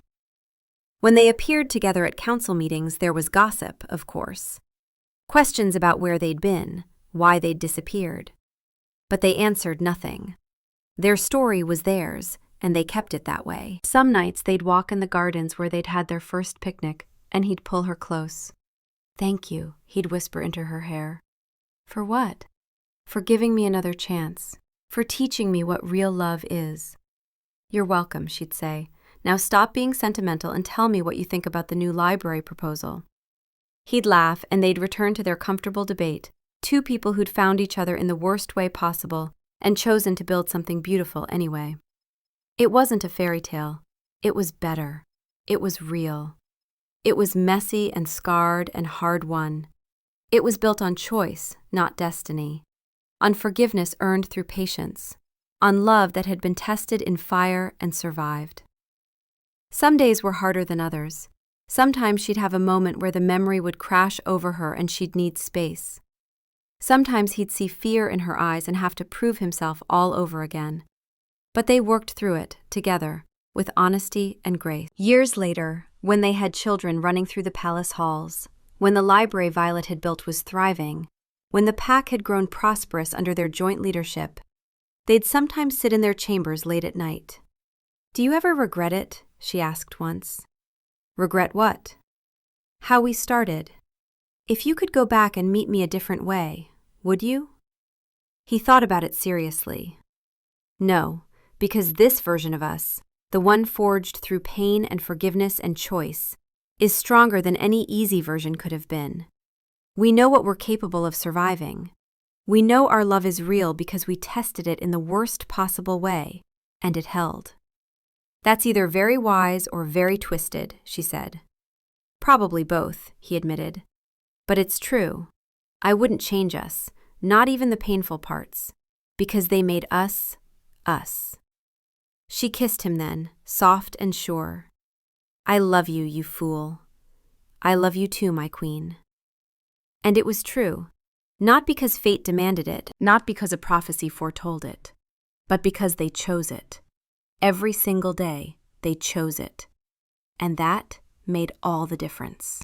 When they appeared together at council meetings, there was gossip, of course. Questions about where they'd been, why they'd disappeared. But they answered nothing. Their story was theirs, and they kept it that way. Some nights they'd walk in the gardens where they'd had their first picnic, and he'd pull her close. "Thank you," he'd whisper into her hair. "For what?" "For giving me another chance. For teaching me what real love is." "You're welcome," she'd say. "Now stop being sentimental and tell me what you think about the new library proposal." He'd laugh, and they'd return to their comfortable debate, two people who'd found each other in the worst way possible and chosen to build something beautiful anyway. It wasn't a fairy tale. It was better. It was real. It was messy and scarred and hard-won. It was built on choice, not destiny, on forgiveness earned through patience, on love that had been tested in fire and survived. Some days were harder than others. Sometimes she'd have a moment where the memory would crash over her and she'd need space. Sometimes he'd see fear in her eyes and have to prove himself all over again. But they worked through it, together, with honesty and grace. Years later, when they had children running through the palace halls, when the library Violet had built was thriving, when the pack had grown prosperous under their joint leadership, they'd sometimes sit in their chambers late at night. "Do you ever regret it?" she asked once. "Regret what?" "How we started. If you could go back and meet me a different way, would you?" He thought about it seriously. "No, because this version of us, the one forged through pain and forgiveness and choice, is stronger than any easy version could have been. We know what we're capable of surviving. We know our love is real because we tested it in the worst possible way, and it held." "That's either very wise or very twisted," she said. "Probably both," he admitted. "But it's true. I wouldn't change us, not even the painful parts, because they made us, us." She kissed him then, soft and sure. "I love you, you fool. I love you too, my queen." And it was true, not because fate demanded it, not because a prophecy foretold it, but because they chose it. Every single day, they chose it. And that made all the difference.